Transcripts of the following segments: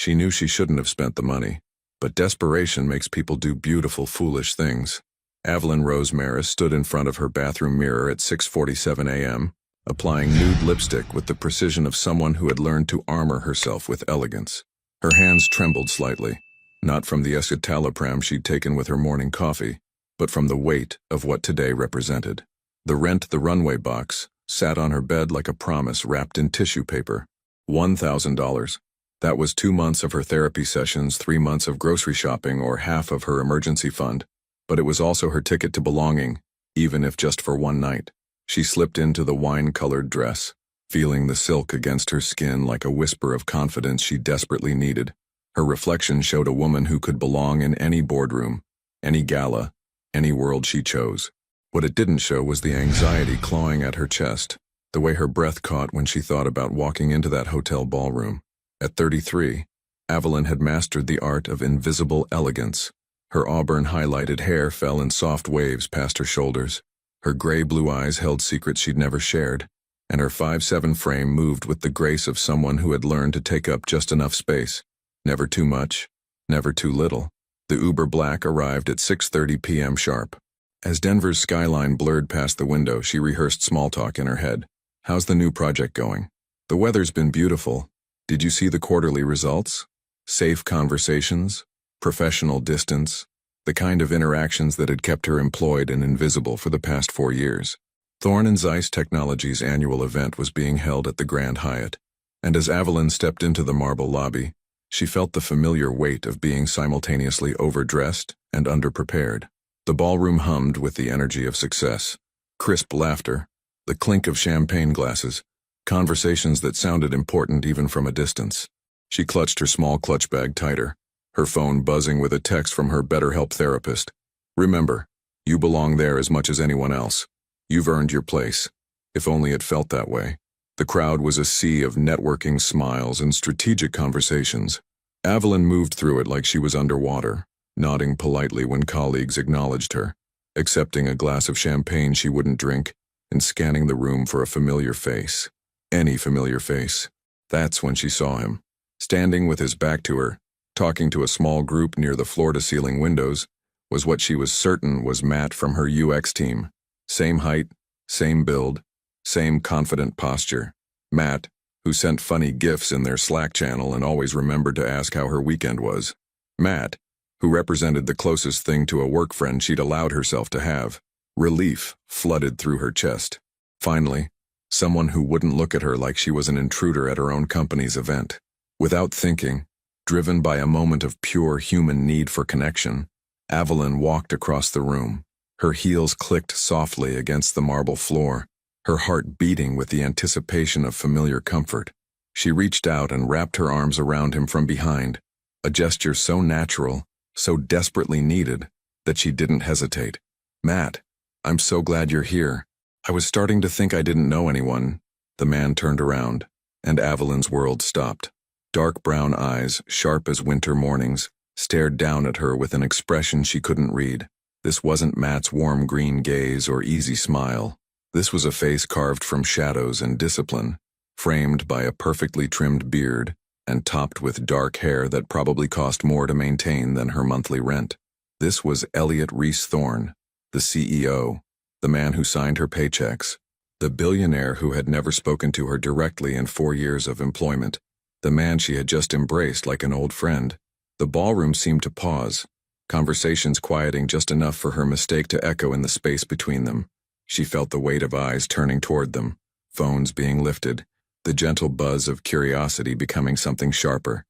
She knew she shouldn't have spent the money, but desperation makes people do beautiful, foolish things. Evelyn Rose Maris stood in front of her bathroom mirror at 6:47 a.m., applying nude lipstick with the precision of someone who had learned to armor herself with elegance. Her hands trembled slightly, not from the escitalopram she'd taken with her morning coffee, but from the weight of what today represented. The Rent the Runway box sat on her bed like a promise wrapped in tissue paper. $1,000. That was 2 months of her therapy sessions, 3 months of grocery shopping, or half of her emergency fund. But it was also her ticket to belonging, even if just for one night. She slipped into the wine-colored dress, feeling the silk against her skin like a whisper of confidence she desperately needed. Her reflection showed a woman who could belong in any boardroom, any gala, any world she chose. What it didn't show was the anxiety clawing at her chest, the way her breath caught when she thought about walking into that hotel ballroom. At 33, Evelyn had mastered the art of invisible elegance. Her auburn-highlighted hair fell in soft waves past her shoulders. Her gray-blue eyes held secrets she'd never shared, and her 5'7" frame moved with the grace of someone who had learned to take up just enough space. Never too much, never too little. The Uber Black arrived at 6:30 p.m. sharp. As Denver's skyline blurred past the window, she rehearsed small talk in her head. "How's the new project going? The weather's been beautiful. Did you see the quarterly results? Safe conversations, professional distance, the kind of interactions that had kept her employed and invisible for the past 4 years." Thorne and Zeiss Technologies' annual event was being held at the Grand Hyatt, and as Evelyn stepped into the marble lobby, she felt the familiar weight of being simultaneously overdressed and underprepared. The ballroom hummed with the energy of success. Crisp laughter, the clink of champagne glasses, conversations that sounded important even from a distance. She clutched her small clutch bag tighter, her phone buzzing with a text from her BetterHelp therapist. "Remember, you belong there as much as anyone else. You've earned your place." If only it felt that way. The crowd was a sea of networking smiles and strategic conversations. Evelyn moved through it like she was underwater, nodding politely when colleagues acknowledged her, accepting a glass of champagne she wouldn't drink, and scanning the room for a familiar face. Any familiar face. That's when she saw him, standing with his back to her, talking to a small group near the floor-to-ceiling windows, was what she was certain was Matt from her UX team. Same height, same build, same confident posture. Matt, who sent funny gifs in their Slack channel and always remembered to ask how her weekend was. Matt, who represented the closest thing to a work friend she'd allowed herself to have. Relief flooded through her chest. Finally, someone who wouldn't look at her like she was an intruder at her own company's event. Without thinking, driven by a moment of pure human need for connection, Evelyn walked across the room. Her heels clicked softly against the marble floor, her heart beating with the anticipation of familiar comfort. She reached out and wrapped her arms around him from behind, a gesture so natural, so desperately needed, that she didn't hesitate. "Matt, I'm so glad you're here. I was starting to think I didn't know anyone." The man turned around, and Evelyn's world stopped. Dark brown eyes, sharp as winter mornings, stared down at her with an expression she couldn't read. This wasn't Matt's warm green gaze or easy smile. This was a face carved from shadows and discipline, framed by a perfectly trimmed beard, and topped with dark hair that probably cost more to maintain than her monthly rent. This was Elliot Reese Thorne, the CEO, the man who signed her paychecks, the billionaire who had never spoken to her directly in 4 years of employment, the man she had just embraced like an old friend. The ballroom seemed to pause, conversations quieting just enough for her mistake to echo in the space between them. She felt the weight of eyes turning toward them, phones being lifted, the gentle buzz of curiosity becoming something sharper.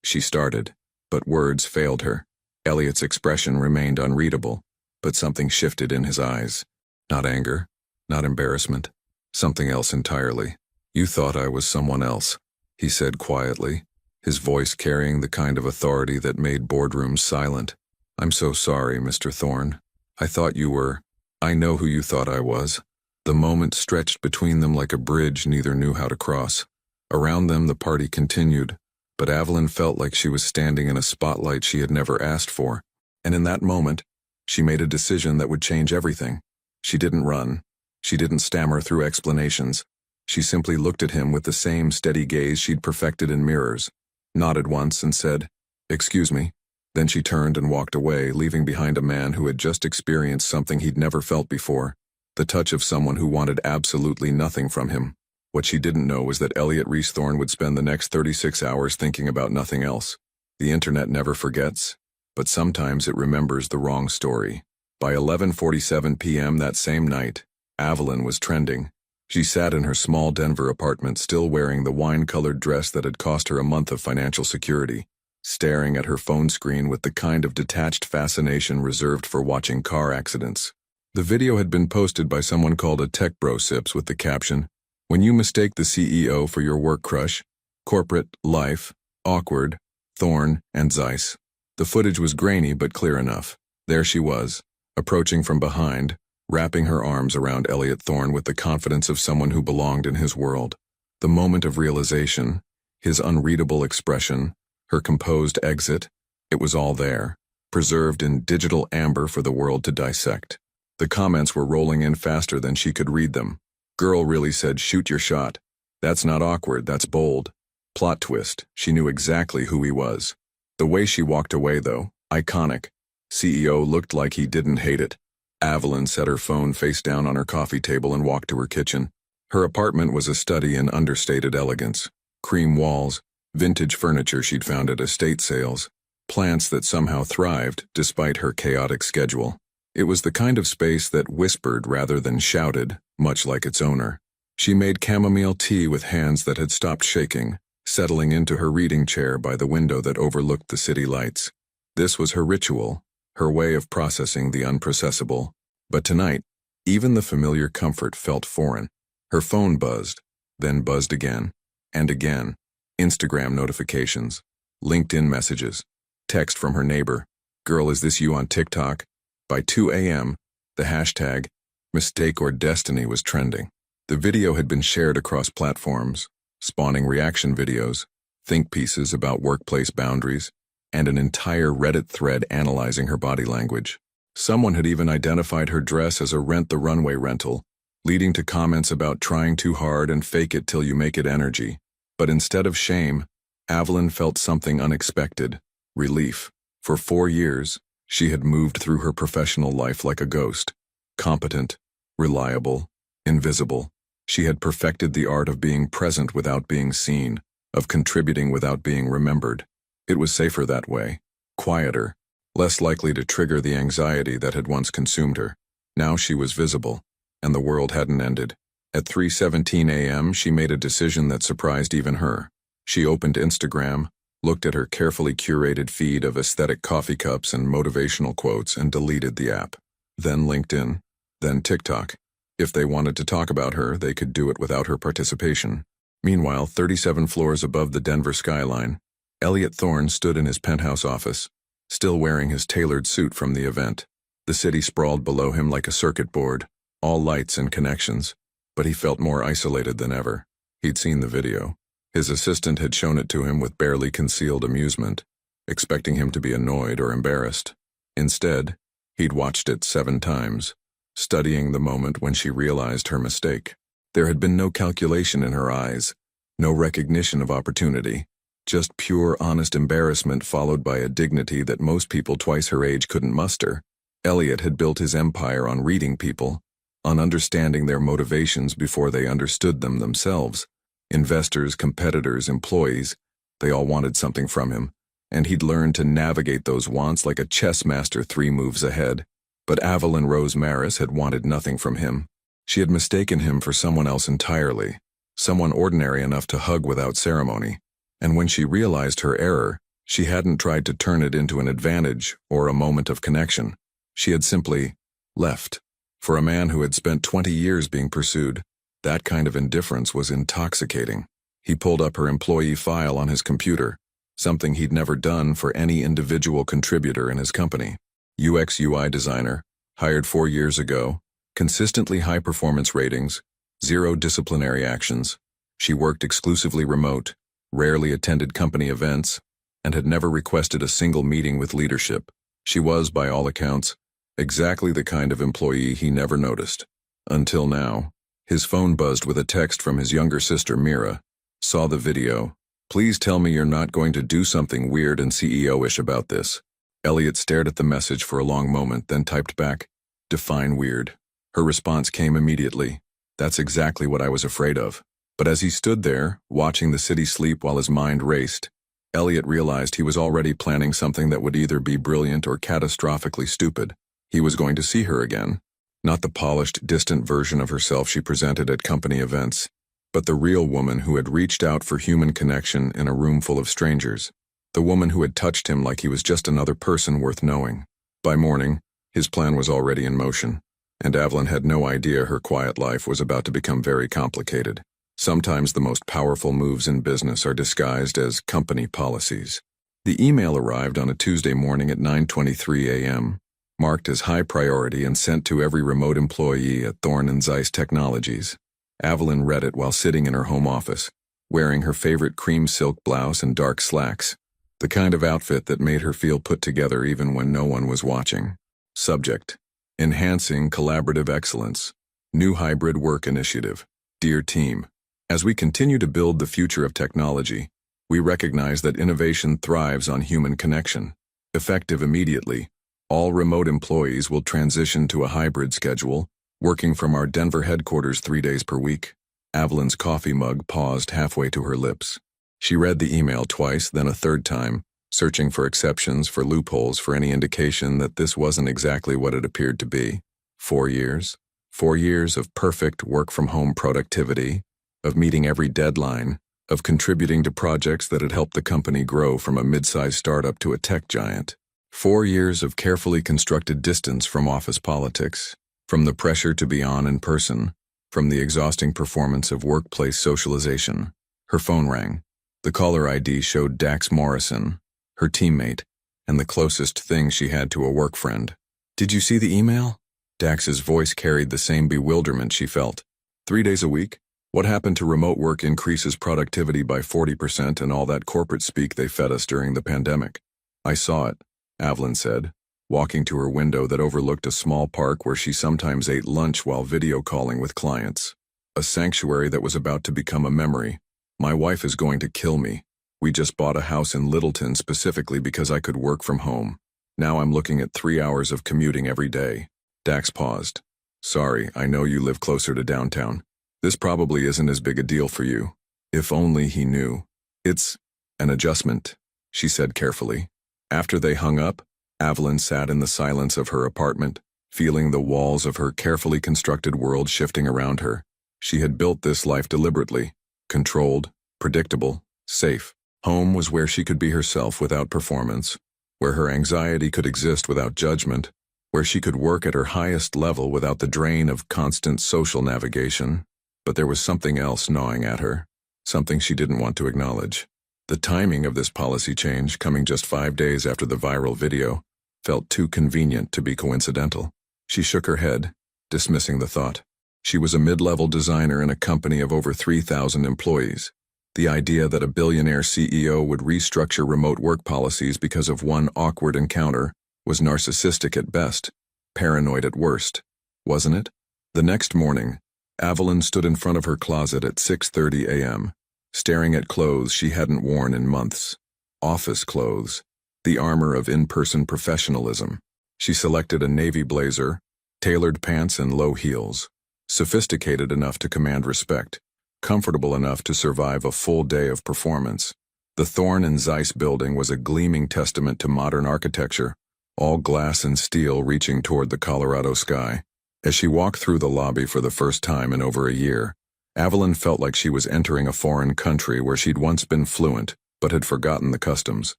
She started, but words failed her. Elliot's expression remained unreadable, but something shifted in his eyes. Not anger, not embarrassment, something else entirely. "You thought I was someone else," he said quietly, his voice carrying the kind of authority that made boardrooms silent. "I'm so sorry, Mr. Thorne. I thought you were. I know who you thought I was." The moment stretched between them like a bridge neither knew how to cross. Around them the party continued, but Evelyn felt like she was standing in a spotlight she had never asked for. And in that moment, she made a decision that would change everything. She didn't run. She didn't stammer through explanations. She simply looked at him with the same steady gaze she'd perfected in mirrors. nodded once and said, "Excuse me." Then she turned and walked away, leaving behind a man who had just experienced something he'd never felt before, the touch of someone who wanted absolutely nothing from him. What she didn't know was that Elliot Reese-Thorne would spend the next 36 hours thinking about nothing else. The internet never forgets, but sometimes it remembers the wrong story. By 11:47 p.m. that same night, Evelyn was trending. She sat in her small Denver apartment, still wearing the wine-colored dress that had cost her a month of financial security, staring at her phone screen with the kind of detached fascination reserved for watching car accidents. The video had been posted by someone called a Tech Bro Sips with the caption, "When you mistake the CEO for your work crush, corporate, life, awkward, Thorne, and Zeiss." The footage was grainy but clear enough. There she was, approaching from behind, wrapping her arms around Elliot Thorne with the confidence of someone who belonged in his world. The moment of realization, his unreadable expression, her composed exit, it was all there, preserved in digital amber for the world to dissect. The comments were rolling in faster than she could read them. Girl really said, "Shoot your shot. That's not awkward, that's bold." Plot twist, she knew exactly who he was. The way she walked away, though, iconic. CEO looked like he didn't hate it. Evelyn set her phone face down on her coffee table and walked to her kitchen. Her apartment was a study in understated elegance. Cream walls, vintage furniture she'd found at estate sales, plants that somehow thrived despite her chaotic schedule. It was the kind of space that whispered rather than shouted, much like its owner. She made chamomile tea with hands that had stopped shaking, settling into her reading chair by the window that overlooked the city lights. This was her ritual, her way of processing the unprocessable. But tonight, even the familiar comfort felt foreign. Her phone buzzed, then buzzed again, and again. Instagram notifications, LinkedIn messages, text from her neighbor, "Girl, is this you on TikTok?" By 2 a.m., the hashtag, "Mistake or Destiny," was trending. The video had been shared across platforms, spawning reaction videos, think pieces about workplace boundaries, and an entire Reddit thread analyzing her body language. Someone had even identified her dress as a Rent the Runway rental, leading to comments about trying too hard and fake it till you make it energy. But instead of shame, Evelyn felt something unexpected, relief. For 4 years, she had moved through her professional life like a ghost, competent, reliable, invisible. She had perfected the art of being present without being seen, of contributing without being remembered. It was safer that way, quieter, less likely to trigger the anxiety that had once consumed her. Now she was visible, and the world hadn't ended. At 3:17 a.m., she made a decision that surprised even her. She opened Instagram, looked at her carefully curated feed of aesthetic coffee cups and motivational quotes, and deleted the app. Then LinkedIn, then TikTok. If they wanted to talk about her, they could do it without her participation. Meanwhile, 37 floors above the Denver skyline, Elliot Thorne stood in his penthouse office, still wearing his tailored suit from the event. The city sprawled below him like a circuit board, all lights and connections, but he felt more isolated than ever. He'd seen the video. His assistant had shown it to him with barely concealed amusement, expecting him to be annoyed or embarrassed. Instead, he'd watched it 7 times, studying the moment when she realized her mistake. There had been no calculation in her eyes, no recognition of opportunity, just pure, honest embarrassment followed by a dignity that most people twice her age couldn't muster. Elliot had built his empire on reading people, on understanding their motivations before they understood them themselves. Investors, competitors, employees, they all wanted something from him, and he'd learned to navigate those wants like a chess master 3 moves ahead. But Evelyn Rose Maris had wanted nothing from him. She had mistaken him for someone else entirely, someone ordinary enough to hug without ceremony. And when she realized her error, she hadn't tried to turn it into an advantage or a moment of connection. She had simply left. For a man who had spent 20 years being pursued, that kind of indifference was intoxicating. He pulled up her employee file on his computer, something he'd never done for any individual contributor in his company. UX/UI designer, hired 4 years ago, consistently high performance ratings, 0 disciplinary actions. She worked exclusively remote, rarely attended company events, and had never requested a single meeting with leadership. She was, by all accounts, exactly the kind of employee he never noticed. Until now, his phone buzzed with a text from his younger sister Mira. Saw the video. Please tell me you're not going to do something weird and CEO-ish about this. Elliot stared at the message for a long moment, then typed back, "Define weird." Her response came immediately. "That's exactly what I was afraid of." But as he stood there, watching the city sleep while his mind raced, Elliot realized he was already planning something that would either be brilliant or catastrophically stupid. He was going to see her again. Not the polished, distant version of herself she presented at company events, but the real woman who had reached out for human connection in a room full of strangers. The woman who had touched him like he was just another person worth knowing. By morning, his plan was already in motion, and Evelyn had no idea her quiet life was about to become very complicated. Sometimes the most powerful moves in business are disguised as company policies. The email arrived on a Tuesday morning at 9:23 a.m., marked as high priority and sent to every remote employee at Thorne & Zeiss Technologies. Evelyn read it while sitting in her home office, wearing her favorite cream silk blouse and dark slacks, the kind of outfit that made her feel put together even when no one was watching. Subject: Enhancing Collaborative Excellence. New Hybrid Work Initiative. Dear team, as we continue to build the future of technology, we recognize that innovation thrives on human connection. Effective immediately, all remote employees will transition to a hybrid schedule, working from our Denver headquarters 3 days per week. Evelyn's coffee mug paused halfway to her lips. She read the email twice, then a third time, searching for exceptions, for loopholes, for any indication that this wasn't exactly what it appeared to be. 4 years. 4 years of perfect work-from-home productivity, of meeting every deadline, of contributing to projects that had helped the company grow from a mid-sized startup to a tech giant. 4 years of carefully constructed distance from office politics, from the pressure to be on in person, from the exhausting performance of workplace socialization. Her phone rang. The caller ID showed Dax Morrison, her teammate, and the closest thing she had to a work friend. "Did you see the email?" Dax's voice carried the same bewilderment she felt. 3 days a week? What happened to remote work increases productivity by 40% and all that corporate speak they fed us during the pandemic? "I saw it," Evelyn said, walking to her window that overlooked a small park where she sometimes ate lunch while video calling with clients. A sanctuary that was about to become a memory. "My wife is going to kill me. We just bought a house in Littleton specifically because I could work from home. Now I'm looking at 3 hours of commuting every day." Dax paused. "Sorry, I know you live closer to downtown. This probably isn't as big a deal for you." If only he knew. "It's an adjustment," she said carefully. After they hung up, Evelyn sat in the silence of her apartment, feeling the walls of her carefully constructed world shifting around her. She had built this life deliberately. Controlled, predictable, safe. Home was where she could be herself without performance, where her anxiety could exist without judgment, where she could work at her highest level without the drain of constant social navigation. But there was something else gnawing at her, something she didn't want to acknowledge. The timing of this policy change, coming just 5 days after the viral video, felt too convenient to be coincidental. She shook her head, dismissing the thought. She was a mid-level designer in a company of over 3,000 employees. The idea that a billionaire CEO would restructure remote work policies because of one awkward encounter was narcissistic at best, paranoid at worst, wasn't it? The next morning, Evelyn stood in front of her closet at 6:30 a.m., staring at clothes she hadn't worn in months. Office clothes, the armor of in-person professionalism. She selected a navy blazer, tailored pants and low heels. Sophisticated enough to command respect, comfortable enough to survive a full day of performance. The Thorne & Zeiss building was a gleaming testament to modern architecture, all glass and steel reaching toward the Colorado sky. As she walked through the lobby for the first time in over a year, Evelyn felt like she was entering a foreign country where she'd once been fluent, but had forgotten the customs.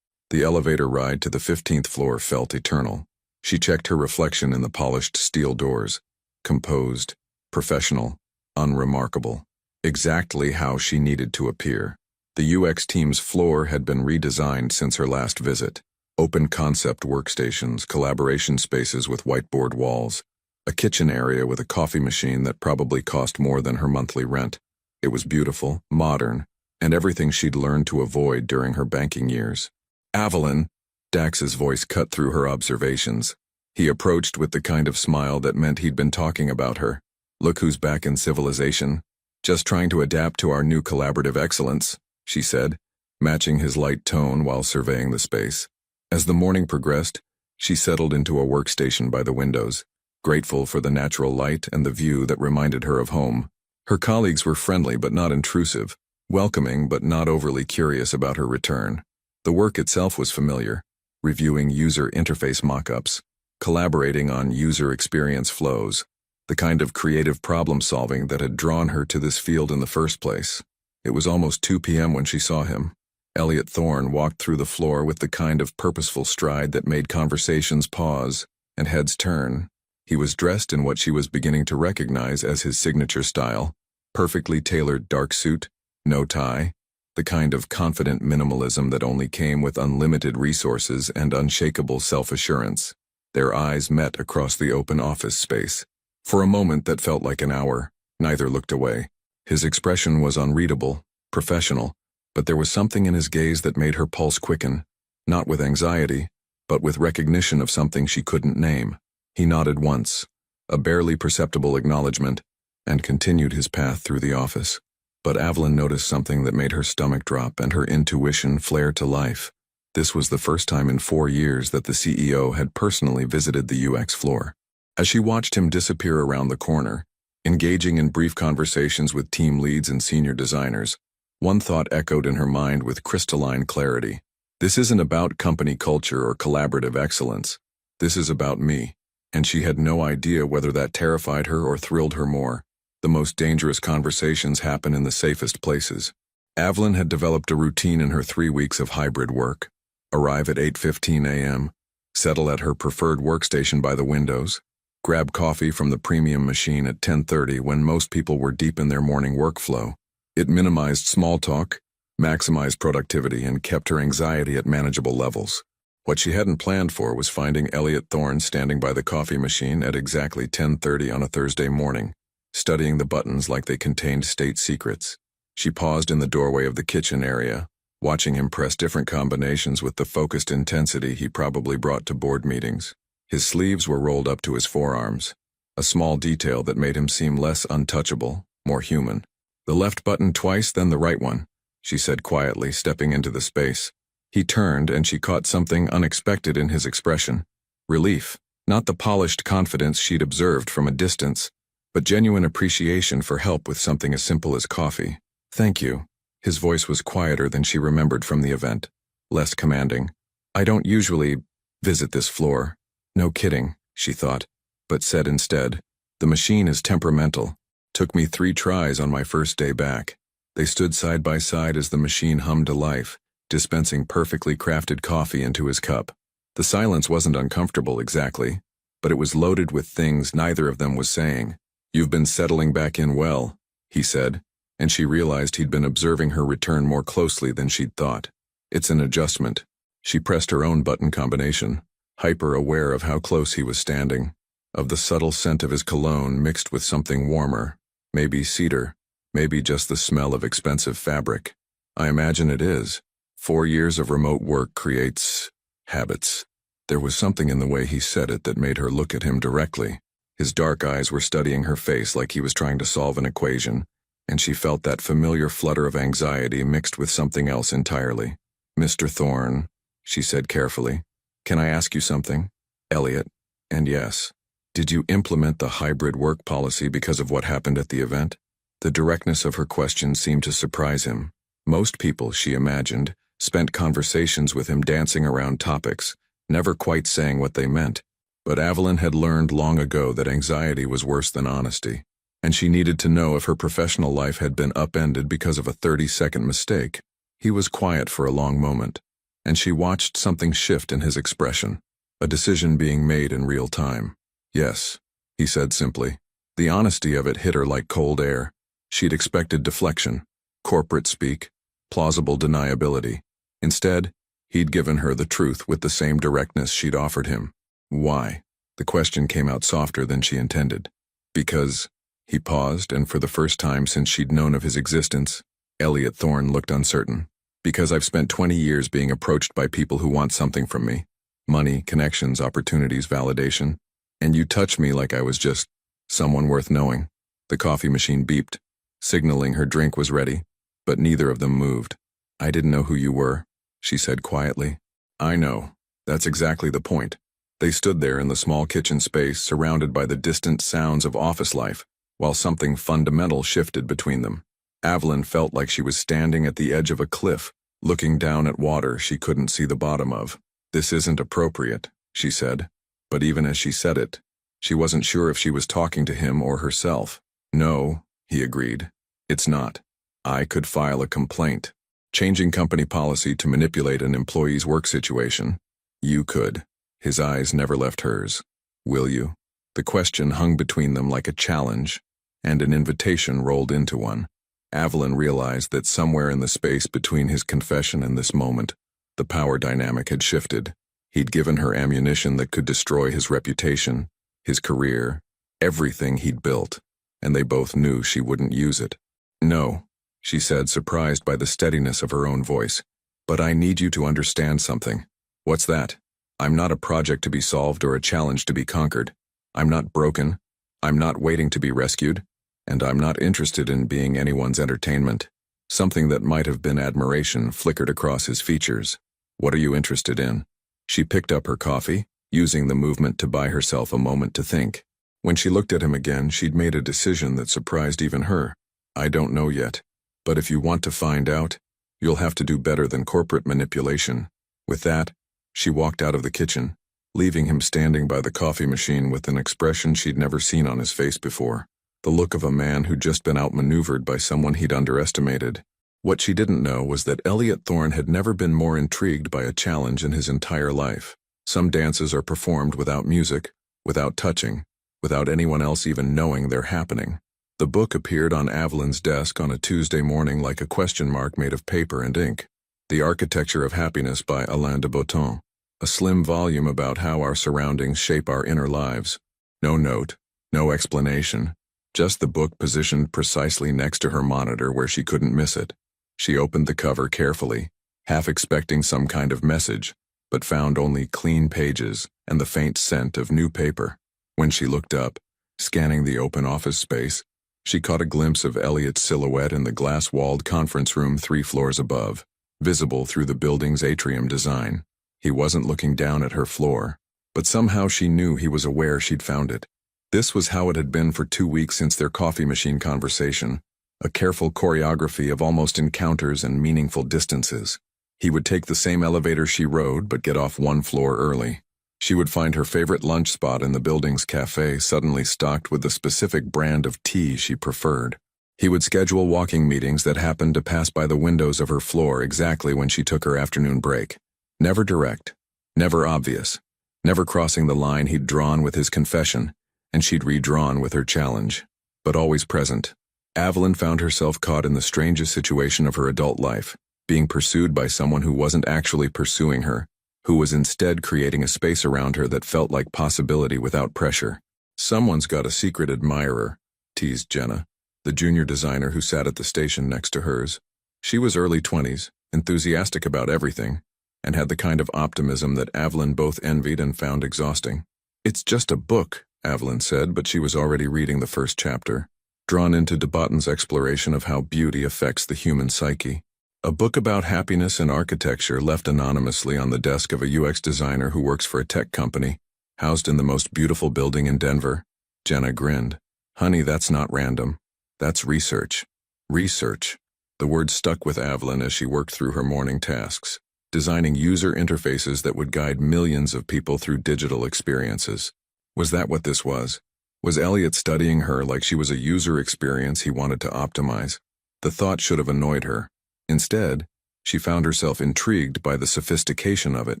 The elevator ride to the 15th floor felt eternal. She checked her reflection in the polished steel doors. Composed, professional, unremarkable. Exactly how she needed to appear. The UX team's floor had been redesigned since her last visit. Open concept workstations, collaboration spaces with whiteboard walls, a kitchen area with a coffee machine that probably cost more than her monthly rent. It was beautiful, modern, and everything she'd learned to avoid during her banking years. "Evelyn," Dax's voice cut through her observations. He approached with the kind of smile that meant he'd been talking about her. "Look who's back in civilization. Just trying to adapt to our new collaborative excellence," she said, matching his light tone while surveying the space. As the morning progressed, she settled into a workstation by the windows, grateful for the natural light and the view that reminded her of home. Her colleagues were friendly but not intrusive, welcoming but not overly curious about her return. The work itself was familiar, reviewing user interface mock-ups, collaborating on user experience flows, the kind of creative problem-solving that had drawn her to this field in the first place. It was almost 2 p.m. when she saw him. Elliot Thorne walked through the floor with the kind of purposeful stride that made conversations pause and heads turn. He was dressed in what she was beginning to recognize as his signature style, perfectly tailored dark suit, no tie, the kind of confident minimalism that only came with unlimited resources and unshakable self-assurance. Their eyes met across the open office space. For a moment that felt like an hour, neither looked away. His expression was unreadable, professional, but there was something in his gaze that made her pulse quicken, not with anxiety, but with recognition of something she couldn't name. He nodded once, a barely perceptible acknowledgement, and continued his path through the office. But Evelyn noticed something that made her stomach drop and her intuition flare to life. This was the first time in 4 years that the CEO had personally visited the UX floor. As she watched him disappear around the corner, engaging in brief conversations with team leads and senior designers, one thought echoed in her mind with crystalline clarity. This isn't about company culture or collaborative excellence. This is about me. And she had no idea whether that terrified her or thrilled her more. The most dangerous conversations happen in the safest places. Evelyn had developed a routine in her 3 weeks of hybrid work. Arrive at 8:15 a.m., settle at her preferred workstation by the windows, grab coffee from the premium machine at 10:30 when most people were deep in their morning workflow. It minimized small talk, maximized productivity, and kept her anxiety at manageable levels. What she hadn't planned for was finding Elliot Thorne standing by the coffee machine at exactly 10:30 on a Thursday morning, studying the buttons like they contained state secrets. She paused in the doorway of the kitchen area, watching him press different combinations with the focused intensity he probably brought to board meetings. His sleeves were rolled up to his forearms, a small detail that made him seem less untouchable, more human. "The left button twice, then the right one," she said quietly, stepping into the space. He turned and she caught something unexpected in his expression. Relief, not the polished confidence she'd observed from a distance, but genuine appreciation for help with something as simple as coffee. "Thank you." His voice was quieter than she remembered from the event, less commanding. "I don't usually visit this floor." No kidding, she thought, but said instead, "The machine is temperamental. Took me 3 tries on my first day back." They stood side by side as the machine hummed to life, dispensing perfectly crafted coffee into his cup. The silence wasn't uncomfortable exactly, but it was loaded with things neither of them was saying. "You've been settling back in well," he said, and she realized he'd been observing her return more closely than she'd thought. "It's an adjustment." She pressed her own button combination, hyper-aware of how close he was standing, of the subtle scent of his cologne mixed with something warmer, maybe cedar, maybe just the smell of expensive fabric. "I imagine it is. 4 years of remote work creates habits." There was something in the way he said it that made her look at him directly. His dark eyes were studying her face like he was trying to solve an equation, and she felt that familiar flutter of anxiety mixed with something else entirely. "Mr. Thorne," she said carefully, "can I ask you something?" "Elliot." "And yes. Did you implement the hybrid work policy because of what happened at the event?" The directness of her question seemed to surprise him. Most people, she imagined, spent conversations with him dancing around topics, never quite saying what they meant. But Evelyn had learned long ago that anxiety was worse than honesty, and she needed to know if her professional life had been upended because of a 30-second mistake. He was quiet for a long moment, and she watched something shift in his expression, a decision being made in real time. "Yes," he said simply. The honesty of it hit her like cold air. She'd expected deflection, corporate speak, plausible deniability. Instead, he'd given her the truth with the same directness she'd offered him. "Why?" The question came out softer than she intended. "Because..." He paused, and for the first time since she'd known of his existence, Elliot Thorne looked uncertain. "Because I've spent 20 years being approached by people who want something from me. Money, connections, opportunities, validation. And you touch me like I was just someone worth knowing." The coffee machine beeped, signaling her drink was ready, but neither of them moved. I didn't know who you were, she said quietly. I know. That's exactly the point. They stood there in the small kitchen space, surrounded by the distant sounds of office life, while something fundamental shifted between them. Evelyn felt like she was standing at the edge of a cliff, looking down at water she couldn't see the bottom of. This isn't appropriate, she said. But even as she said it, she wasn't sure if she was talking to him or herself. No, he agreed. It's not. I could file a complaint. Changing company policy to manipulate an employee's work situation. You could. His eyes never left hers. Will you? The question hung between them like a challenge, and an invitation rolled into one. Evelyn realized that somewhere in the space between his confession and this moment, the power dynamic had shifted. He'd given her ammunition that could destroy his reputation, his career, everything he'd built, and they both knew she wouldn't use it. No, she said, surprised by the steadiness of her own voice. But I need you to understand something. What's that? I'm not a project to be solved or a challenge to be conquered. I'm not broken. I'm not waiting to be rescued. And I'm not interested in being anyone's entertainment. Something that might have been admiration flickered across his features. What are you interested in? She picked up her coffee, using the movement to buy herself a moment to think. When she looked at him again, she'd made a decision that surprised even her. I don't know yet. But if you want to find out, you'll have to do better than corporate manipulation. With that, she walked out of the kitchen, leaving him standing by the coffee machine with an expression she'd never seen on his face before. The look of a man who'd just been outmaneuvered by someone he'd underestimated. What she didn't know was that Elliot Thorne had never been more intrigued by a challenge in his entire life. Some dances are performed without music, without touching, without anyone else even knowing they're happening. The book appeared on Evelyn's desk on a Tuesday morning like a question mark made of paper and ink. The Architecture of Happiness by Alain de Botton, a slim volume about how our surroundings shape our inner lives. No note, no explanation, just the book positioned precisely next to her monitor where she couldn't miss it. She opened the cover carefully, half expecting some kind of message, but found only clean pages and the faint scent of new paper. When she looked up, scanning the open office space, she caught a glimpse of Elliot's silhouette in the glass-walled conference room 3 floors above, visible through the building's atrium design. He wasn't looking down at her floor, but somehow she knew he was aware she'd found it. This was how it had been for 2 weeks since their coffee machine conversation, a careful choreography of almost encounters and meaningful distances. He would take the same elevator she rode but get off 1 floor early. She would find her favorite lunch spot in the building's cafe suddenly stocked with the specific brand of tea she preferred. He would schedule walking meetings that happened to pass by the windows of her floor exactly when she took her afternoon break. Never direct, never obvious, never crossing the line he'd drawn with his confession, and she'd redrawn with her challenge, but always present. Evelyn found herself caught in the strangest situation of her adult life, being pursued by someone who wasn't actually pursuing her, who was instead creating a space around her that felt like possibility without pressure. Someone's got a secret admirer, teased Jenna, the junior designer who sat at the station next to hers. She was early 20s, enthusiastic about everything, and had the kind of optimism that Evelyn both envied and found exhausting. It's just a book, Evelyn said, but she was already reading the first chapter, drawn into de Botton's exploration of how beauty affects the human psyche. A book about happiness and architecture left anonymously on the desk of a UX designer who works for a tech company, housed in the most beautiful building in Denver. Jenna grinned. Honey, that's not random. That's research. Research. The word stuck with Evelyn as she worked through her morning tasks, designing user interfaces that would guide millions of people through digital experiences. Was that what this was? Was Elliot studying her like she was a user experience he wanted to optimize? The thought should have annoyed her. Instead, she found herself intrigued by the sophistication of it.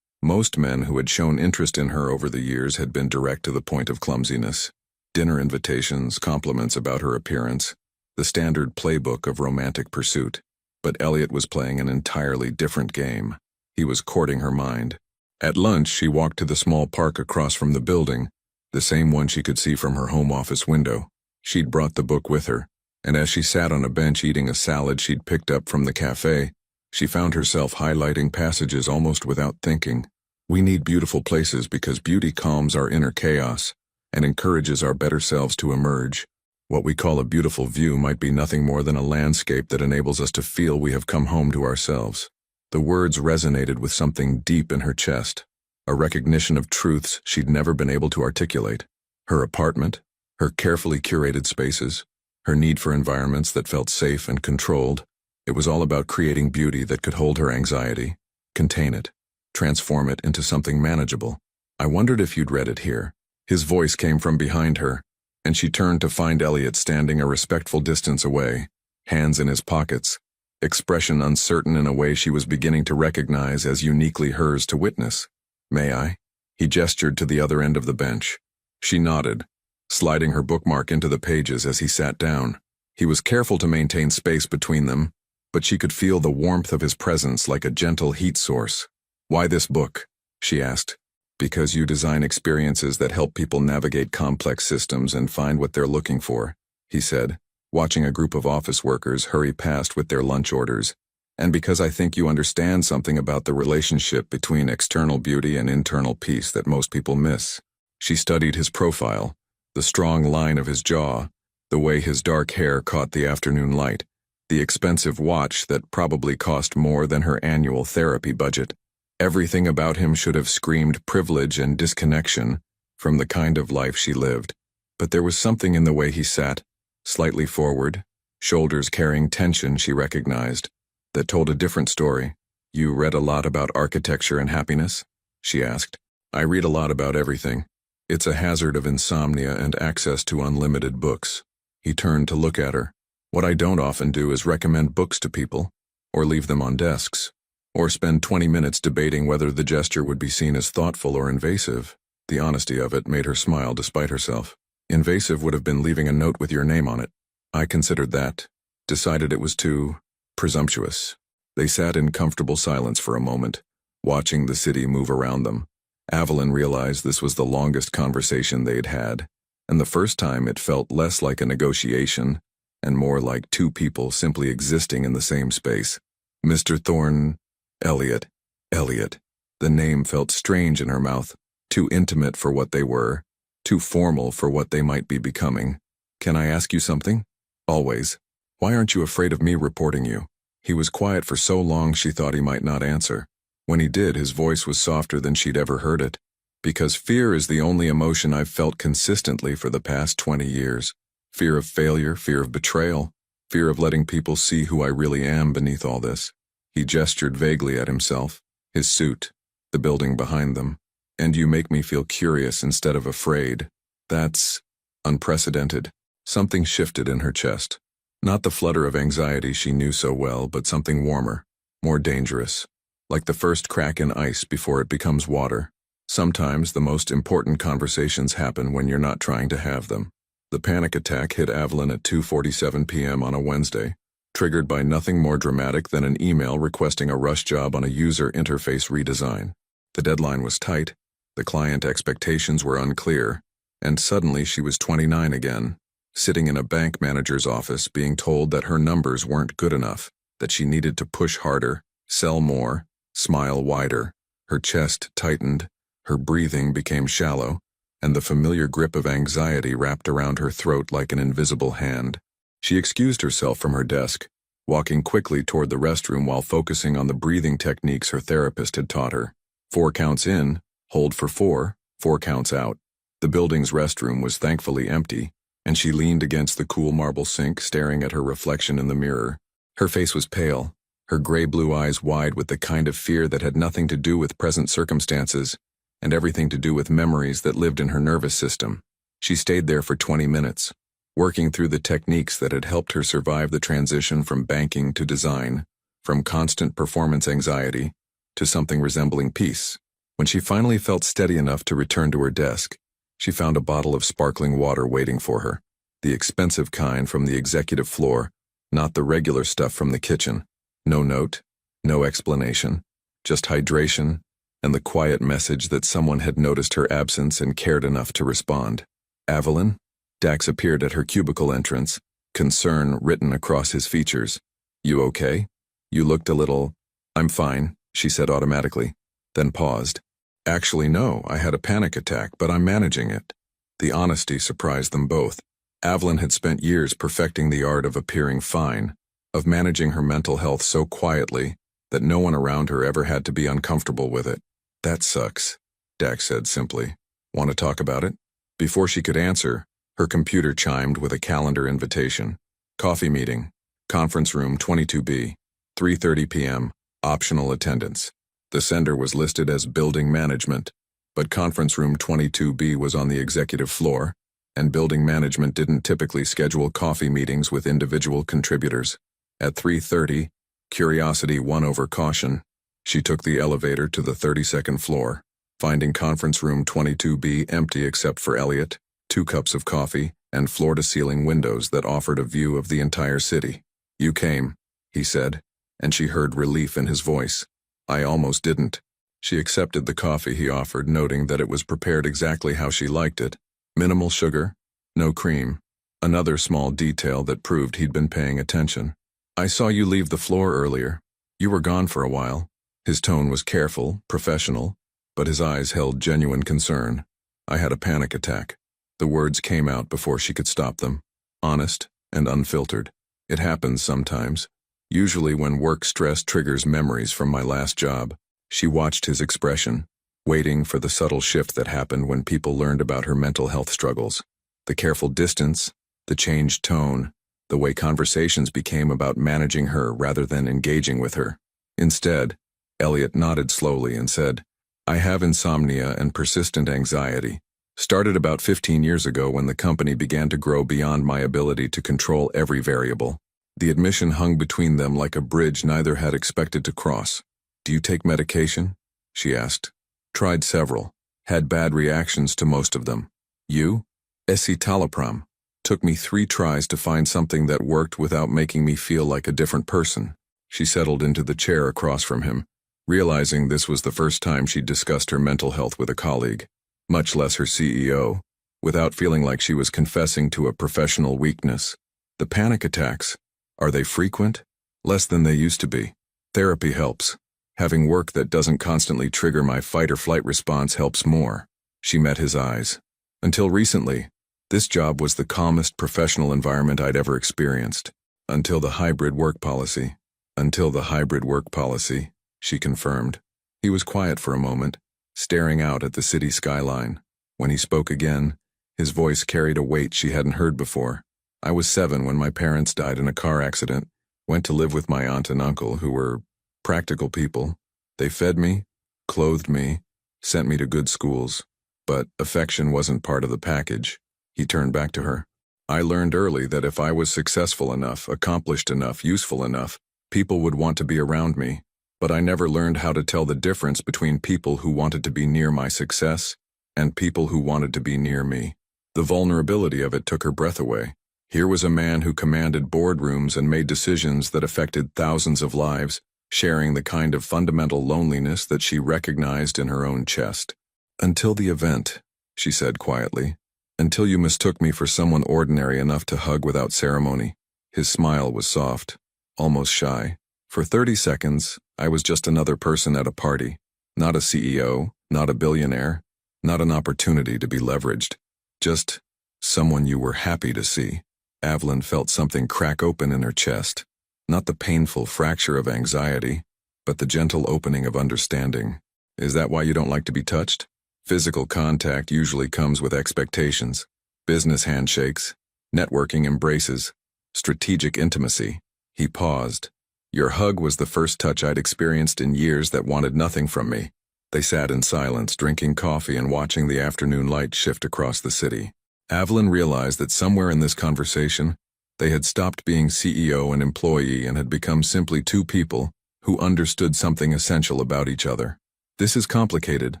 Most men who had shown interest in her over the years had been direct to the point of clumsiness. Dinner invitations, compliments about her appearance, the standard playbook of romantic pursuit. But Elliot was playing an entirely different game. He was courting her mind. At lunch, she walked to the small park across from the building, the same one she could see from her home office window. She'd brought the book with her, and as she sat on a bench eating a salad she'd picked up from the cafe, she found herself highlighting passages almost without thinking. We need beautiful places because beauty calms our inner chaos and encourages our better selves to emerge. What we call a beautiful view might be nothing more than a landscape that enables us to feel we have come home to ourselves. The words resonated with something deep in her chest, a recognition of truths she'd never been able to articulate. Her apartment, her carefully curated spaces, her need for environments that felt safe and controlled. It was all about creating beauty that could hold her anxiety, contain it, transform it into something manageable. I wondered if you'd read it here. His voice came from behind her, and she turned to find Elliot standing a respectful distance away, hands in his pockets, expression uncertain in a way she was beginning to recognize as uniquely hers to witness. "May I?" He gestured to the other end of the bench. She nodded, sliding her bookmark into the pages as he sat down. He was careful to maintain space between them, but she could feel the warmth of his presence like a gentle heat source. "Why this book?" she asked. "Because you design experiences that help people navigate complex systems and find what they're looking for," he said, watching a group of office workers hurry past with their lunch orders. "And because I think you understand something about the relationship between external beauty and internal peace that most people miss." She studied his profile, the strong line of his jaw, the way his dark hair caught the afternoon light, the expensive watch that probably cost more than her annual therapy budget. Everything about him should have screamed privilege and disconnection from the kind of life she lived. But there was something in the way he sat, slightly forward, shoulders carrying tension she recognized, that told a different story. "You read a lot about architecture and happiness?" she asked. "I read a lot about everything. It's a hazard of insomnia and access to unlimited books." He turned to look at her. "What I don't often do is recommend books to people, or leave them on desks, or spend 20 minutes debating whether the gesture would be seen as thoughtful or invasive." The honesty of it made her smile despite herself. "Invasive would have been leaving a note with your name on it. I considered that, decided it was too presumptuous." They sat in comfortable silence for a moment, watching the city move around them. Evelyn realized this was the longest conversation they'd had, and the first time it felt less like a negotiation and more like two people simply existing in the same space. "Mr. Thorne, Elliot." The name felt strange in her mouth, too intimate for what they were, too formal for what they might be becoming. "Can I ask you something?" "Always." "Why aren't you afraid of me reporting you?" He was quiet for so long she thought he might not answer. When he did, his voice was softer than she'd ever heard it. "Because fear is the only emotion I've felt consistently for the past 20 years. Fear of failure, fear of betrayal, fear of letting people see who I really am beneath all this." He gestured vaguely at himself, his suit, the building behind them. "And you make me feel curious instead of afraid. That's unprecedented." Something shifted in her chest. Not the flutter of anxiety she knew so well, but something warmer, more dangerous, like the first crack in ice before it becomes water. Sometimes the most important conversations happen when you're not trying to have them. The panic attack hit Evelyn at 2:47 p.m. on a Wednesday, triggered by nothing more dramatic than an email requesting a rush job on a user interface redesign. The deadline was tight, the client expectations were unclear, and suddenly she was 29 again, sitting in a bank manager's office being told that her numbers weren't good enough, that she needed to push harder, sell more, smile wider. Her chest tightened, her breathing became shallow, and the familiar grip of anxiety wrapped around her throat like an invisible hand. She excused herself from her desk, walking quickly toward the restroom while focusing on the breathing techniques her therapist had taught her. 4 counts in, hold for 4, 4 counts out. The building's restroom was thankfully empty, and she leaned against the cool marble sink staring at her reflection in the mirror. Her face was pale, her gray-blue eyes wide with the kind of fear that had nothing to do with present circumstances and everything to do with memories that lived in her nervous system. She stayed there for 20 minutes, working through the techniques that had helped her survive the transition from banking to design, from constant performance anxiety to something resembling peace. When she finally felt steady enough to return to her desk, she found a bottle of sparkling water waiting for her, the expensive kind from the executive floor, not the regular stuff from the kitchen. No note, no explanation, just hydration and the quiet message that someone had noticed her absence and cared enough to respond. "Evelyn?" Dax appeared at her cubicle entrance, concern written across his features. "You okay? You looked a little—" "I'm fine," she said automatically, then paused. "Actually, no, I had a panic attack, but I'm managing it." The honesty surprised them both. Evelyn had spent years perfecting the art of appearing fine, of managing her mental health so quietly that no one around her ever had to be uncomfortable with it. "That sucks," Dax said simply. "Want to talk about it?" Before she could answer, her computer chimed with a calendar invitation. Coffee meeting. Conference room 22B. 3:30 p.m. Optional attendance. The sender was listed as building management, but conference room 22B was on the executive floor, and building management didn't typically schedule coffee meetings with individual contributors. At 3:30, curiosity won over caution. She took the elevator to the 32nd floor, finding conference room 22B empty except for Elliot, 2 cups of coffee, and floor-to-ceiling windows that offered a view of the entire city. "You came," he said, and she heard relief in his voice. "I almost didn't." She accepted the coffee he offered, noting that it was prepared exactly how she liked it. Minimal sugar, no cream. Another small detail that proved he'd been paying attention. "I saw you leave the floor earlier. You were gone for a while." His tone was careful, professional, but his eyes held genuine concern. "I had a panic attack." The words came out before she could stop them, honest and unfiltered. "It happens sometimes, usually when work stress triggers memories from my last job." She watched his expression, waiting for the subtle shift that happened when people learned about her mental health struggles. The careful distance, the changed tone, the way conversations became about managing her rather than engaging with her. Instead, Elliot nodded slowly and said, "I have insomnia and persistent anxiety. Started about 15 years ago when the company began to grow beyond my ability to control every variable." The admission hung between them like a bridge neither had expected to cross. "Do you take medication?" she asked. "Tried several. Had bad reactions to most of them." "You?" "Escitalopram. Took me 3 tries to find something that worked without making me feel like a different person." She settled into the chair across from him, realizing this was the first time she'd discussed her mental health with a colleague, much less her CEO, without feeling like she was confessing to a professional weakness. "The panic attacks, are they frequent?" "Less than they used to be. Therapy helps. Having work that doesn't constantly trigger my fight-or-flight response helps more." She met his eyes. "Until recently, this job was the calmest professional environment I'd ever experienced. Until the hybrid work policy." "Until the hybrid work policy," she confirmed. He was quiet for a moment, staring out at the city skyline. When he spoke again, his voice carried a weight she hadn't heard before. "I was 7 when my parents died in a car accident. Went to live with my aunt and uncle, who were practical people. They fed me, clothed me, sent me to good schools. But affection wasn't part of the package." He turned back to her. "I learned early that if I was successful enough, accomplished enough, useful enough, people would want to be around me. But I never learned how to tell the difference between people who wanted to be near my success and people who wanted to be near me." The vulnerability of it took her breath away. Here was a man who commanded boardrooms and made decisions that affected thousands of lives, sharing the kind of fundamental loneliness that she recognized in her own chest. "Until the event," she said quietly. "Until you mistook me for someone ordinary enough to hug without ceremony." His smile was soft, almost shy. "For 30 seconds, I was just another person at a party. Not a CEO, not a billionaire, not an opportunity to be leveraged. Just someone you were happy to see." Evelyn felt something crack open in her chest. Not the painful fracture of anxiety, but the gentle opening of understanding. "Is that why you don't like to be touched?" Physical contact usually comes with expectations. Business handshakes, networking embraces, strategic intimacy. He paused. "Your hug was the first touch I'd experienced in years that wanted nothing from me." They sat in silence, drinking coffee and watching the afternoon light shift across the city. Evelyn realized that somewhere in this conversation, they had stopped being CEO and employee and had become simply 2 people who understood something essential about each other. "This is complicated,"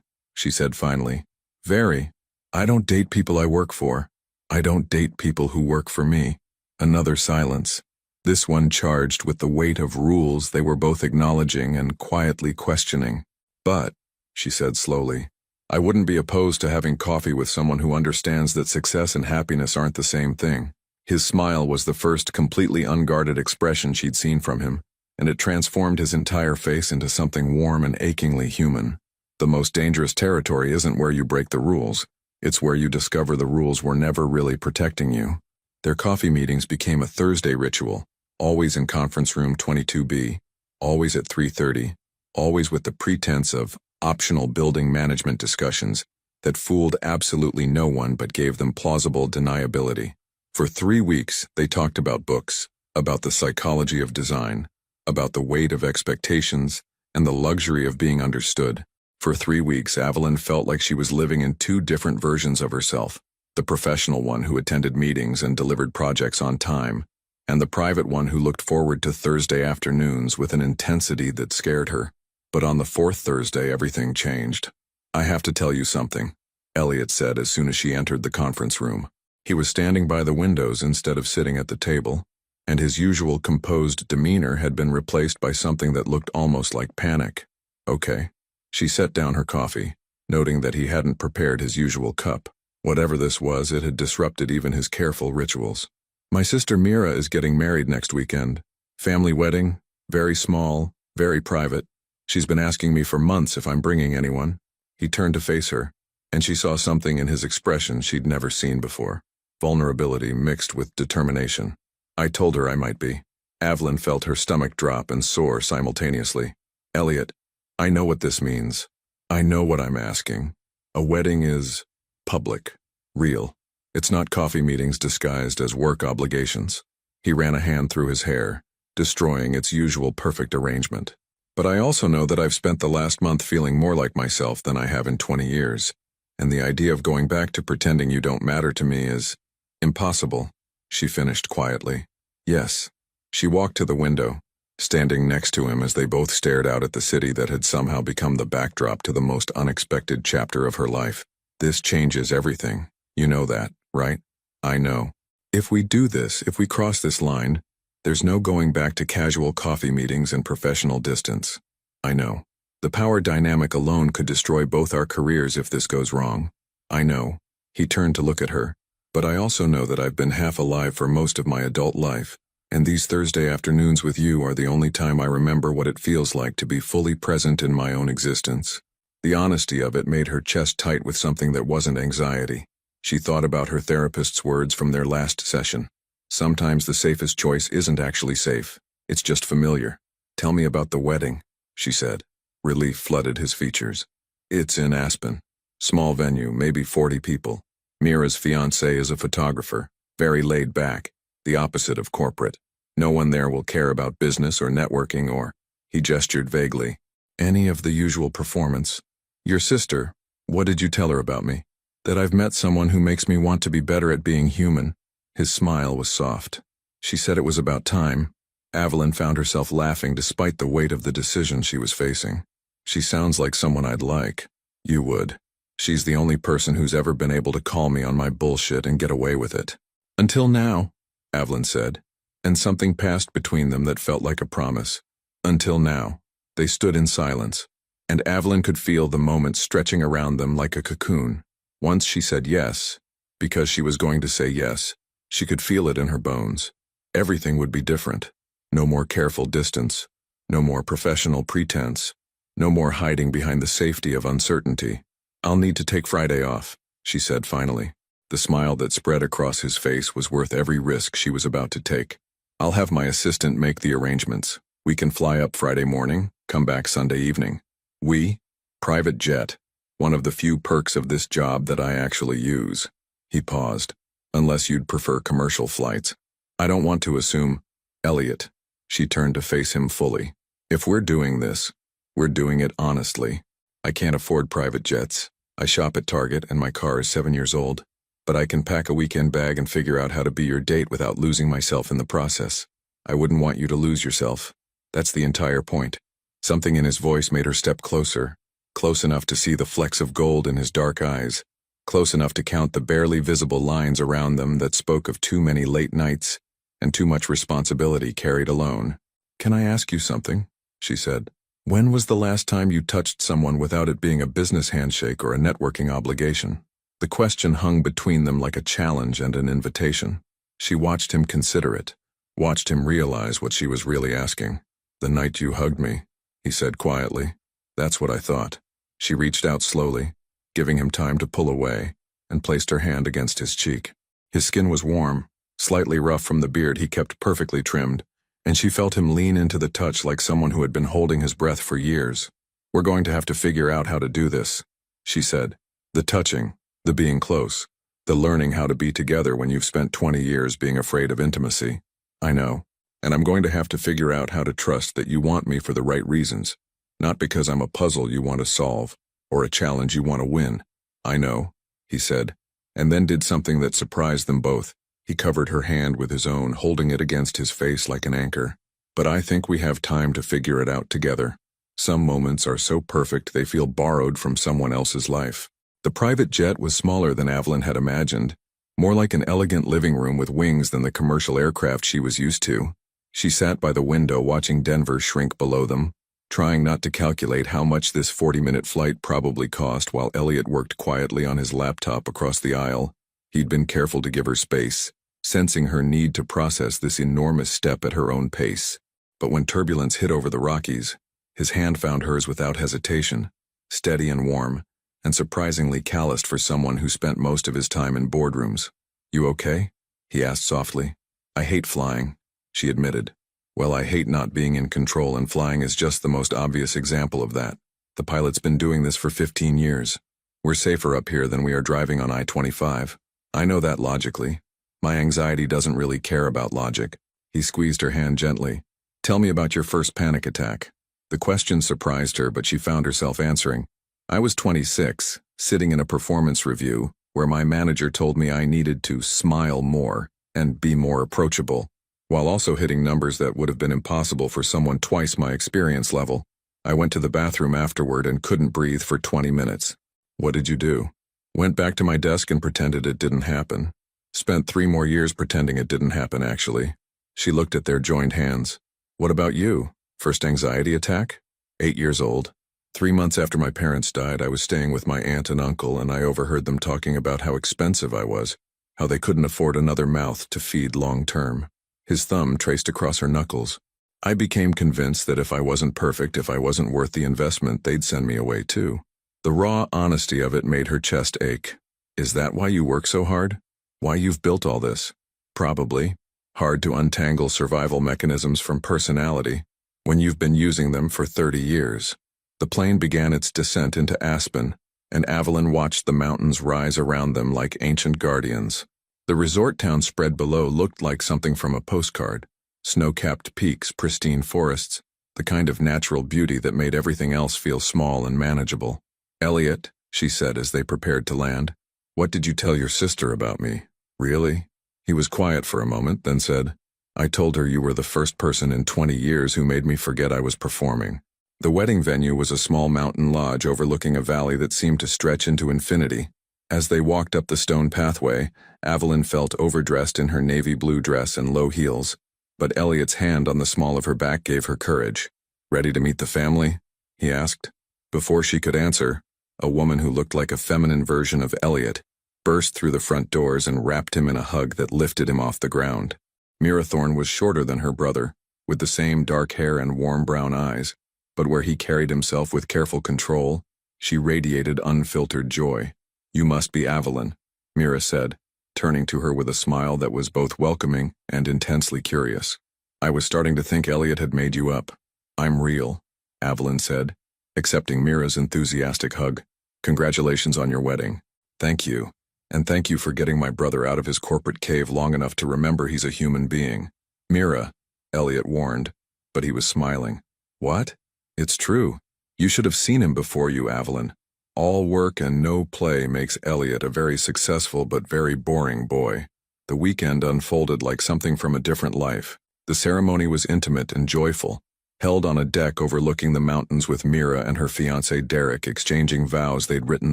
she said finally. "Very. I don't date people I work for. I don't date people who work for me." Another silence, this one charged with the weight of rules they were both acknowledging and quietly questioning. "But," she said slowly, "I wouldn't be opposed to having coffee with someone who understands that success and happiness aren't the same thing." His smile was the first completely unguarded expression she'd seen from him, and it transformed his entire face into something warm and achingly human. The most dangerous territory isn't where you break the rules, it's where you discover the rules were never really protecting you. Their coffee meetings became a Thursday ritual, always in conference room 22B, always at 3:30, always with the pretense of optional building management discussions that fooled absolutely no one but gave them plausible deniability. For 3 weeks, they talked about books, about the psychology of design, about the weight of expectations, and the luxury of being understood. For 3 weeks, Evelyn felt like she was living in 2 different versions of herself, the professional one who attended meetings and delivered projects on time, and the private one who looked forward to Thursday afternoons with an intensity that scared her. But on the 4th Thursday, everything changed. "I have to tell you something," Elliot said as soon as she entered the conference room. He was standing by the windows instead of sitting at the table, and his usual composed demeanor had been replaced by something that looked almost like panic. "Okay." She set down her coffee, noting that he hadn't prepared his usual cup. Whatever this was, it had disrupted even his careful rituals. "My sister Mira is getting married next weekend. Family wedding, very small, very private. She's been asking me for months if I'm bringing anyone." He turned to face her, and she saw something in his expression she'd never seen before. Vulnerability mixed with determination. "I told her I might be." Evelyn felt her stomach drop and soar simultaneously. "Elliot, I know what this means. I know what I'm asking. A wedding is public, real. It's not coffee meetings disguised as work obligations." He ran a hand through his hair, destroying its usual perfect arrangement. "But I also know that I've spent the last month feeling more like myself than I have in 20 years, and the idea of going back to pretending you don't matter to me is impossible," she finished quietly. "Yes." She walked to the window, standing next to him as they both stared out at the city that had somehow become the backdrop to the most unexpected chapter of her life. "This changes everything. You know that, right?" "I know. If we do this, if we cross this line, there's no going back to casual coffee meetings and professional distance. I know. The power dynamic alone could destroy both our careers if this goes wrong. I know." He turned to look at her. "But I also know that I've been half alive for most of my adult life, and these Thursday afternoons with you are the only time I remember what it feels like to be fully present in my own existence." The honesty of it made her chest tight with something that wasn't anxiety. She thought about her therapist's words from their last session. Sometimes the safest choice isn't actually safe. It's just familiar. "Tell me about the wedding," she said. Relief flooded his features. "It's in Aspen. Small venue, maybe 40 people. Mira's fiancé is a photographer, very laid back, the opposite of corporate. No one there will care about business or networking or," he gestured vaguely, "any of the usual performance. Your sister, what did you tell her about me?" "That I've met someone who makes me want to be better at being human." His smile was soft. She said it was about time. Evelyn found herself laughing despite the weight of the decision she was facing. "She sounds like someone I'd like." "You would. She's the only person who's ever been able to call me on my bullshit and get away with it." "Until now," Evelyn said, and something passed between them that felt like a promise. Until now. They stood in silence, and Evelyn could feel the moment stretching around them like a cocoon. Once she said yes, because she was going to say yes, she could feel it in her bones. Everything would be different. No more careful distance. No more professional pretense. No more hiding behind the safety of uncertainty. "I'll need to take Friday off," she said finally. The smile that spread across his face was worth every risk she was about to take. "I'll have my assistant make the arrangements. We can fly up Friday morning, come back Sunday evening." "We?" "Private jet. One of the few perks of this job that I actually use." He paused. "Unless you'd prefer commercial flights." "I don't want to assume." "Elliot." She turned to face him fully. "If we're doing this, we're doing it honestly. I can't afford private jets. I shop at Target and my car is 7 years old. But I can pack a weekend bag and figure out how to be your date without losing myself in the process. I wouldn't want you to lose yourself. That's the entire point." Something in his voice made her step closer, close enough to see the flecks of gold in his dark eyes, close enough to count the barely visible lines around them that spoke of too many late nights and too much responsibility carried alone. "Can I ask you something?" she said. "When was the last time you touched someone without it being a business handshake or a networking obligation?" The question hung between them like a challenge and an invitation. She watched him consider it, watched him realize what she was really asking. "The night you hugged me," he said quietly. "That's what I thought." She reached out slowly, giving him time to pull away, and placed her hand against his cheek. His skin was warm, Slightly rough from the beard he kept perfectly trimmed, and she felt him lean into the touch like someone who had been holding his breath for years. "We're going to have to figure out how to do this," she said. "The touching, the being close, the learning how to be together when you've spent 20 years being afraid of intimacy. I know. And I'm going to have to figure out how to trust that you want me for the right reasons, not because I'm a puzzle you want to solve, or a challenge you want to win. I know," he said, and then did something that surprised them both. He covered her hand with his own, holding it against his face like an anchor. "But I think we have time to figure it out together. Some moments are so perfect they feel borrowed from someone else's life." The private jet was smaller than Evelyn had imagined, more like an elegant living room with wings than the commercial aircraft she was used to. She sat by the window watching Denver shrink below them, trying not to calculate how much this 40-minute flight probably cost while Elliot worked quietly on his laptop across the aisle. He'd been careful to give her space, sensing her need to process this enormous step at her own pace. But when turbulence hit over the Rockies, his hand found hers without hesitation, steady and warm, and surprisingly calloused for someone who spent most of his time in boardrooms. "You okay?" he asked softly. "I hate flying," she admitted. "Well, I hate not being in control, and flying is just the most obvious example of that. The pilot's been doing this for 15 years. We're safer up here than we are driving on I-25. I know that logically. My anxiety doesn't really care about logic." He squeezed her hand gently. "Tell me about your first panic attack." The question surprised her, but she found herself answering. "I was 26, sitting in a performance review, where my manager told me I needed to smile more and be more approachable, while also hitting numbers that would have been impossible for someone twice my experience level. I went to the bathroom afterward and couldn't breathe for 20 minutes. "What did you do?" "Went back to my desk and pretended it didn't happen. Spent 3 more years pretending it didn't happen, actually." She looked at their joined hands. "What about you? First anxiety attack?" 8 years old. 3 months after my parents died, I was staying with my aunt and uncle, and I overheard them talking about how expensive I was, how they couldn't afford another mouth to feed long term." His thumb traced across her knuckles. "I became convinced that if I wasn't perfect, if I wasn't worth the investment, they'd send me away too." The raw honesty of it made her chest ache. "Is that why you work so hard? Why you've built all this?" "Probably. Hard to untangle survival mechanisms from personality when you've been using them for 30 years. The plane began its descent into Aspen, and Evelyn watched the mountains rise around them like ancient guardians. The resort town spread below looked like something from a postcard. Snow-capped peaks, pristine forests, the kind of natural beauty that made everything else feel small and manageable. "Elliot," she said as they prepared to land, "what did you tell your sister about me?" "Really?" He was quiet for a moment, then said, "I told her you were the first person in 20 years who made me forget I was performing." The wedding venue was a small mountain lodge overlooking a valley that seemed to stretch into infinity. As they walked up the stone pathway, Evelyn felt overdressed in her navy blue dress and low heels, but Elliot's hand on the small of her back gave her courage. "Ready to meet the family?" he asked. Before she could answer, a woman who looked like a feminine version of Elliot burst through the front doors and wrapped him in a hug that lifted him off the ground. Mira Thorne was shorter than her brother, with the same dark hair and warm brown eyes, but where he carried himself with careful control, she radiated unfiltered joy. "You must be Evelyn," Mira said, turning to her with a smile that was both welcoming and intensely curious. "I was starting to think Elliot had made you up." "I'm real," Evelyn said, accepting Mira's enthusiastic hug. "Congratulations on your wedding." "Thank you. And thank you for getting my brother out of his corporate cave long enough to remember he's a human being." "Mira," Elliot warned, but he was smiling. "What?" "It's true. You should have seen him before you, Evelyn. All work and no play makes Elliot a very successful but very boring boy." The weekend unfolded like something from a different life. The ceremony was intimate and joyful, held on a deck overlooking the mountains with Mira and her fiancé Derek exchanging vows they'd written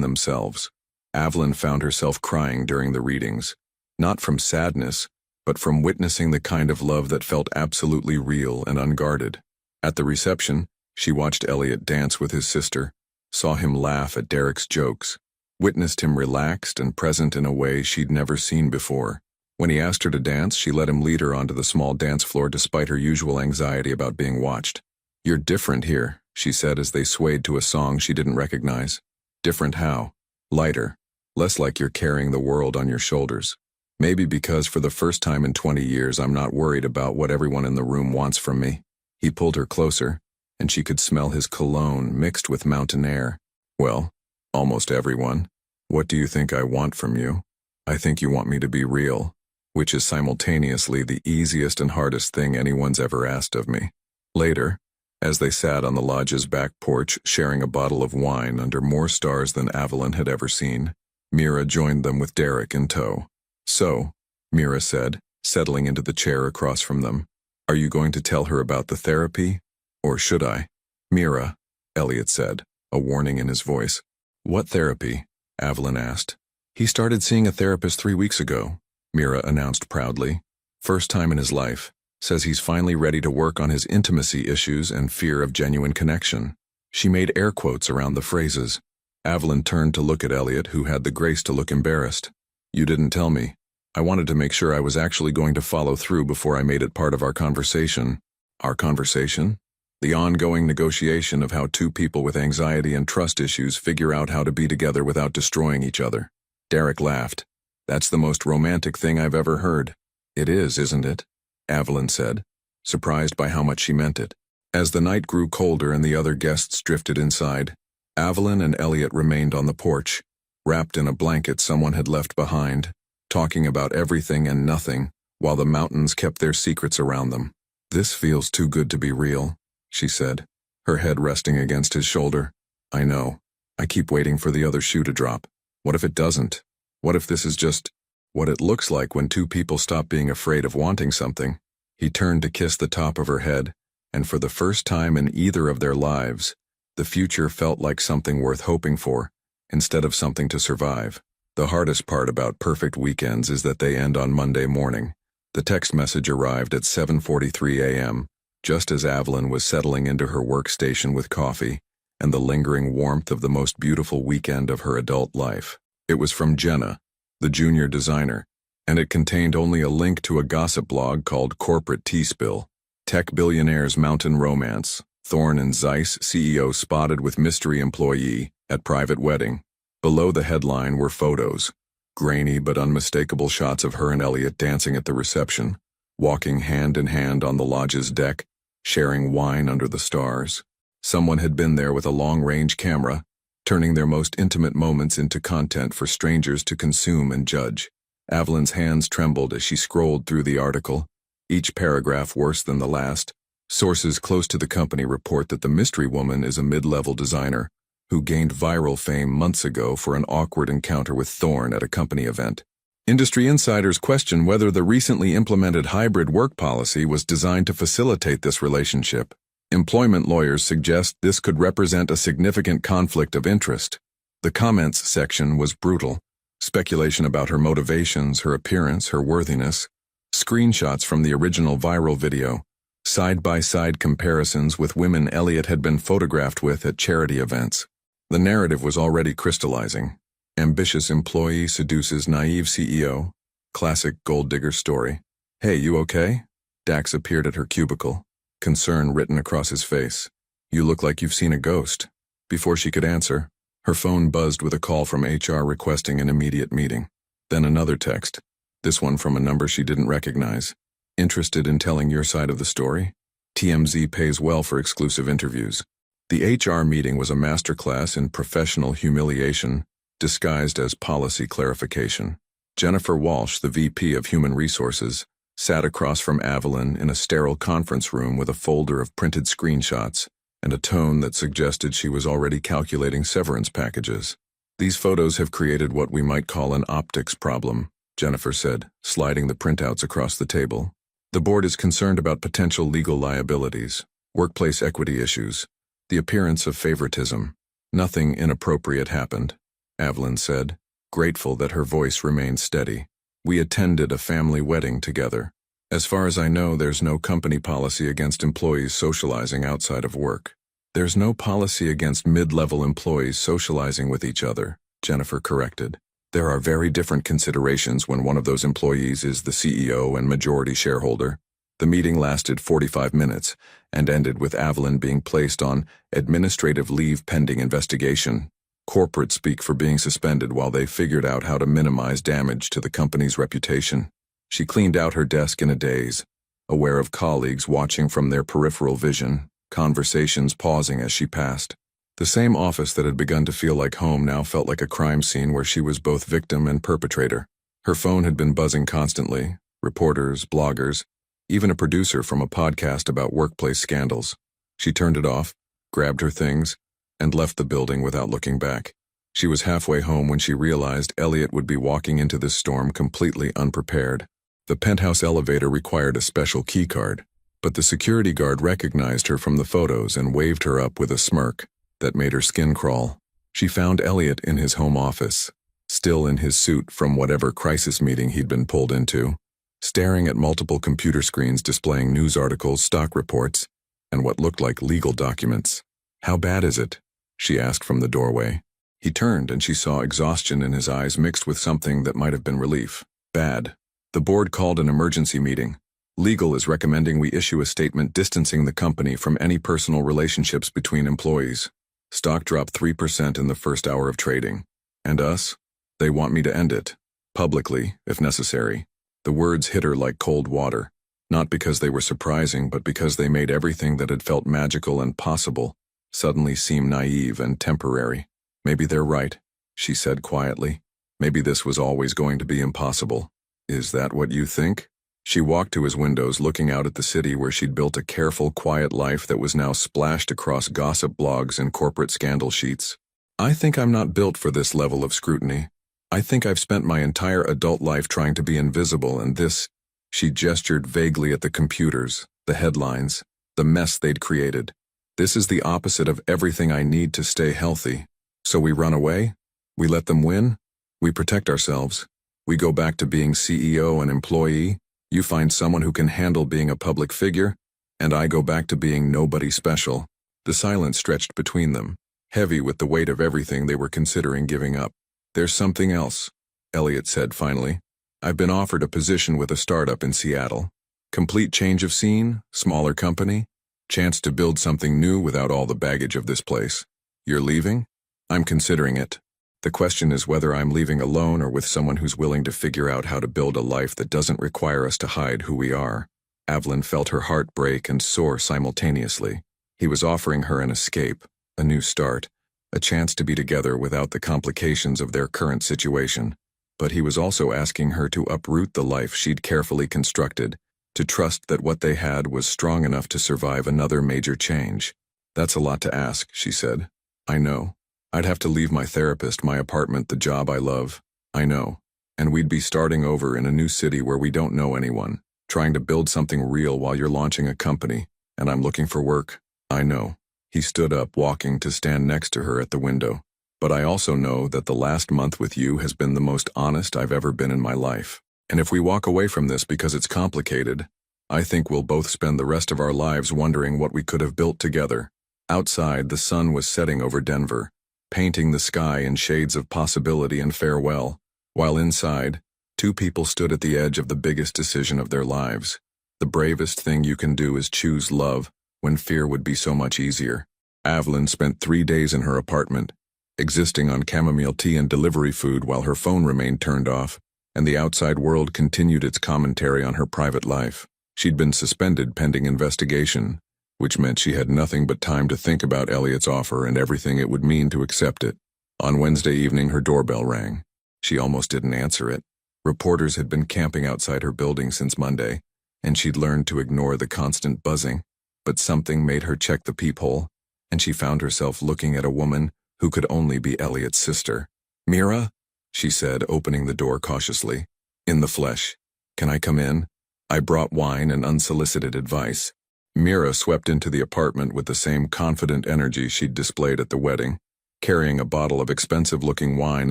themselves. Evelyn found herself crying during the readings, not from sadness, but from witnessing the kind of love that felt absolutely real and unguarded. At the reception, she watched Elliot dance with his sister, saw him laugh at Derek's jokes, witnessed him relaxed and present in a way she'd never seen before. When he asked her to dance, she let him lead her onto the small dance floor despite her usual anxiety about being watched. "You're different here," she said as they swayed to a song she didn't recognize. "Different how?" "Lighter. Less like you're carrying the world on your shoulders." Maybe because for the first time in 20 years I'm not worried about what everyone in the room wants from me. He pulled her closer, and she could smell his cologne mixed with mountain air. Well, almost everyone. What do you think I want from you? I think you want me to be real, which is simultaneously the easiest and hardest thing anyone's ever asked of me. Later, as they sat on the lodge's back porch sharing a bottle of wine under more stars than Evelyn had ever seen, Mira joined them with Derek in tow. So, Mira said, settling into the chair across from them, are you going to tell her about the therapy? Or should I? Mira, Elliot said, a warning in his voice. What therapy? Evelyn asked. He started seeing a therapist 3 weeks ago, Mira announced proudly. First time in his life. Says he's finally ready to work on his intimacy issues and fear of genuine connection. She made air quotes around the phrases. Evelyn turned to look at Elliot, who had the grace to look embarrassed. You didn't tell me. I wanted to make sure I was actually going to follow through before I made it part of our conversation. Our conversation? The ongoing negotiation of how two people with anxiety and trust issues figure out how to be together without destroying each other. Derek laughed. That's the most romantic thing I've ever heard. It is, isn't it? Evelyn said, surprised by how much she meant it. As the night grew colder and the other guests drifted inside, Evelyn and Elliot remained on the porch, wrapped in a blanket someone had left behind, talking about everything and nothing, while the mountains kept their secrets around them. This feels too good to be real, she said, her head resting against his shoulder. I know. I keep waiting for the other shoe to drop. What if it doesn't? What if this is just what it looks like when two people stop being afraid of wanting something? He turned to kiss the top of her head, and for the first time in either of their lives, the future felt like something worth hoping for, instead of something to survive. The hardest part about perfect weekends is that they end on Monday morning. The text message arrived at 7:43 a.m., just as Evelyn was settling into her workstation with coffee and the lingering warmth of the most beautiful weekend of her adult life. It was from Jenna, the junior designer, and it contained only a link to a gossip blog called Corporate Tea Spill. Tech billionaires mountain romance. Thorne and Zeiss CEO spotted with mystery employee at private wedding. Below the headline were photos, grainy but unmistakable shots of her and Elliot dancing at the reception, walking hand in hand on the lodge's deck, sharing wine under the stars. Someone had been there with a long-range camera, turning their most intimate moments into content for strangers to consume and judge. Evelyn's hands trembled as she scrolled through the article, each paragraph worse than the last. Sources close to the company report that the mystery woman is a mid-level designer who gained viral fame months ago for an awkward encounter with Thorne at a company event. Industry insiders question whether the recently implemented hybrid work policy was designed to facilitate this relationship. Employment lawyers suggest this could represent a significant conflict of interest. The comments section was brutal. Speculation about her motivations, her appearance, her worthiness. Screenshots from the original viral video. Side-by-side comparisons with women Elliot had been photographed with at charity events. The narrative was already crystallizing. Ambitious employee seduces naive CEO. Classic gold digger story. Hey, you okay? Dax appeared at her cubicle, concern written across his face. You look like you've seen a ghost. Before she could answer, her phone buzzed with a call from HR requesting an immediate meeting. Then another text, this one from a number she didn't recognize. Interested in telling your side of the story? TMZ pays well for exclusive interviews. The HR meeting was a masterclass in professional humiliation, disguised as policy clarification. Jennifer Walsh, the VP of Human Resources, sat across from Evelyn in a sterile conference room with a folder of printed screenshots and a tone that suggested she was already calculating severance packages. These photos have created what we might call an optics problem, Jennifer said, sliding the printouts across the table. The board is concerned about potential legal liabilities, workplace equity issues, the appearance of favoritism. Nothing inappropriate happened, Evelyn said, grateful that her voice remained steady. We attended a family wedding together. As far as I know, there's no company policy against employees socializing outside of work. There's no policy against mid-level employees socializing with each other, Jennifer corrected. There are very different considerations when one of those employees is the CEO and majority shareholder. The meeting lasted 45 minutes and ended with Evelyn being placed on administrative leave pending investigation. Corporate speak for being suspended while they figured out how to minimize damage to the company's reputation. She cleaned out her desk in a daze, aware of colleagues watching from their peripheral vision, conversations pausing as she passed. The same office that had begun to feel like home now felt like a crime scene where she was both victim and perpetrator. Her phone had been buzzing constantly, reporters, bloggers, even a producer from a podcast about workplace scandals. She turned it off, grabbed her things, and left the building without looking back. She was halfway home when she realized Elliot would be walking into this storm completely unprepared. The penthouse elevator required a special keycard, but the security guard recognized her from the photos and waved her up with a smirk that made her skin crawl. She found Elliot in his home office, still in his suit from whatever crisis meeting he'd been pulled into, staring at multiple computer screens displaying news articles, stock reports, and what looked like legal documents. "How bad is it?" she asked from the doorway. He turned and she saw exhaustion in his eyes mixed with something that might have been relief. "Bad. The board called an emergency meeting. Legal is recommending we issue a statement distancing the company from any personal relationships between employees. Stock dropped 3% in the first hour of trading. And us? They want me to end it. Publicly, if necessary." The words hit her like cold water, not because they were surprising, but because they made everything that had felt magical and possible suddenly seem naive and temporary. "Maybe they're right," she said quietly. "Maybe this was always going to be impossible." "Is that what you think?" She walked to his windows, looking out at the city where she'd built a careful, quiet life that was now splashed across gossip blogs and corporate scandal sheets. "I think I'm not built for this level of scrutiny. I think I've spent my entire adult life trying to be invisible, and this—" She gestured vaguely at the computers, the headlines, the mess they'd created. "This is the opposite of everything I need to stay healthy. So we run away? We let them win? We protect ourselves? We go back to being CEO and employee? You find someone who can handle being a public figure, and I go back to being nobody special." The silence stretched between them, heavy with the weight of everything they were considering giving up. "There's something else," Elliot said finally. "I've been offered a position with a startup in Seattle. Complete change of scene, smaller company, chance to build something new without all the baggage of this place. You're leaving? I'm considering it. The question is whether I'm leaving alone or with someone who's willing to figure out how to build a life that doesn't require us to hide who we are." Evelyn felt her heart break and soar simultaneously. He was offering her an escape, a new start, a chance to be together without the complications of their current situation. But he was also asking her to uproot the life she'd carefully constructed, to trust that what they had was strong enough to survive another major change. "That's a lot to ask," she said. "I know. I'd have to leave my therapist, my apartment, the job I love. I know. And we'd be starting over in a new city where we don't know anyone, trying to build something real while you're launching a company, and I'm looking for work. I know." He stood up, walking to stand next to her at the window. "But I also know that the last month with you has been the most honest I've ever been in my life. And if we walk away from this because it's complicated, I think we'll both spend the rest of our lives wondering what we could have built together." Outside, the sun was setting over Denver, painting the sky in shades of possibility and farewell, while inside, two people stood at the edge of the biggest decision of their lives. The bravest thing you can do is choose love when fear would be so much easier. Evelyn spent 3 days in her apartment, existing on chamomile tea and delivery food while her phone remained turned off, and the outside world continued its commentary on her private life. She'd been suspended pending investigation, which meant she had nothing but time to think about Elliot's offer and everything it would mean to accept it. On Wednesday evening, her doorbell rang. She almost didn't answer it. Reporters had been camping outside her building since Monday, and she'd learned to ignore the constant buzzing. But something made her check the peephole, and she found herself looking at a woman who could only be Elliot's sister. "Mira?" she said, opening the door cautiously. "In the flesh. Can I come in? I brought wine and unsolicited advice." Mira swept into the apartment with the same confident energy she'd displayed at the wedding, carrying a bottle of expensive-looking wine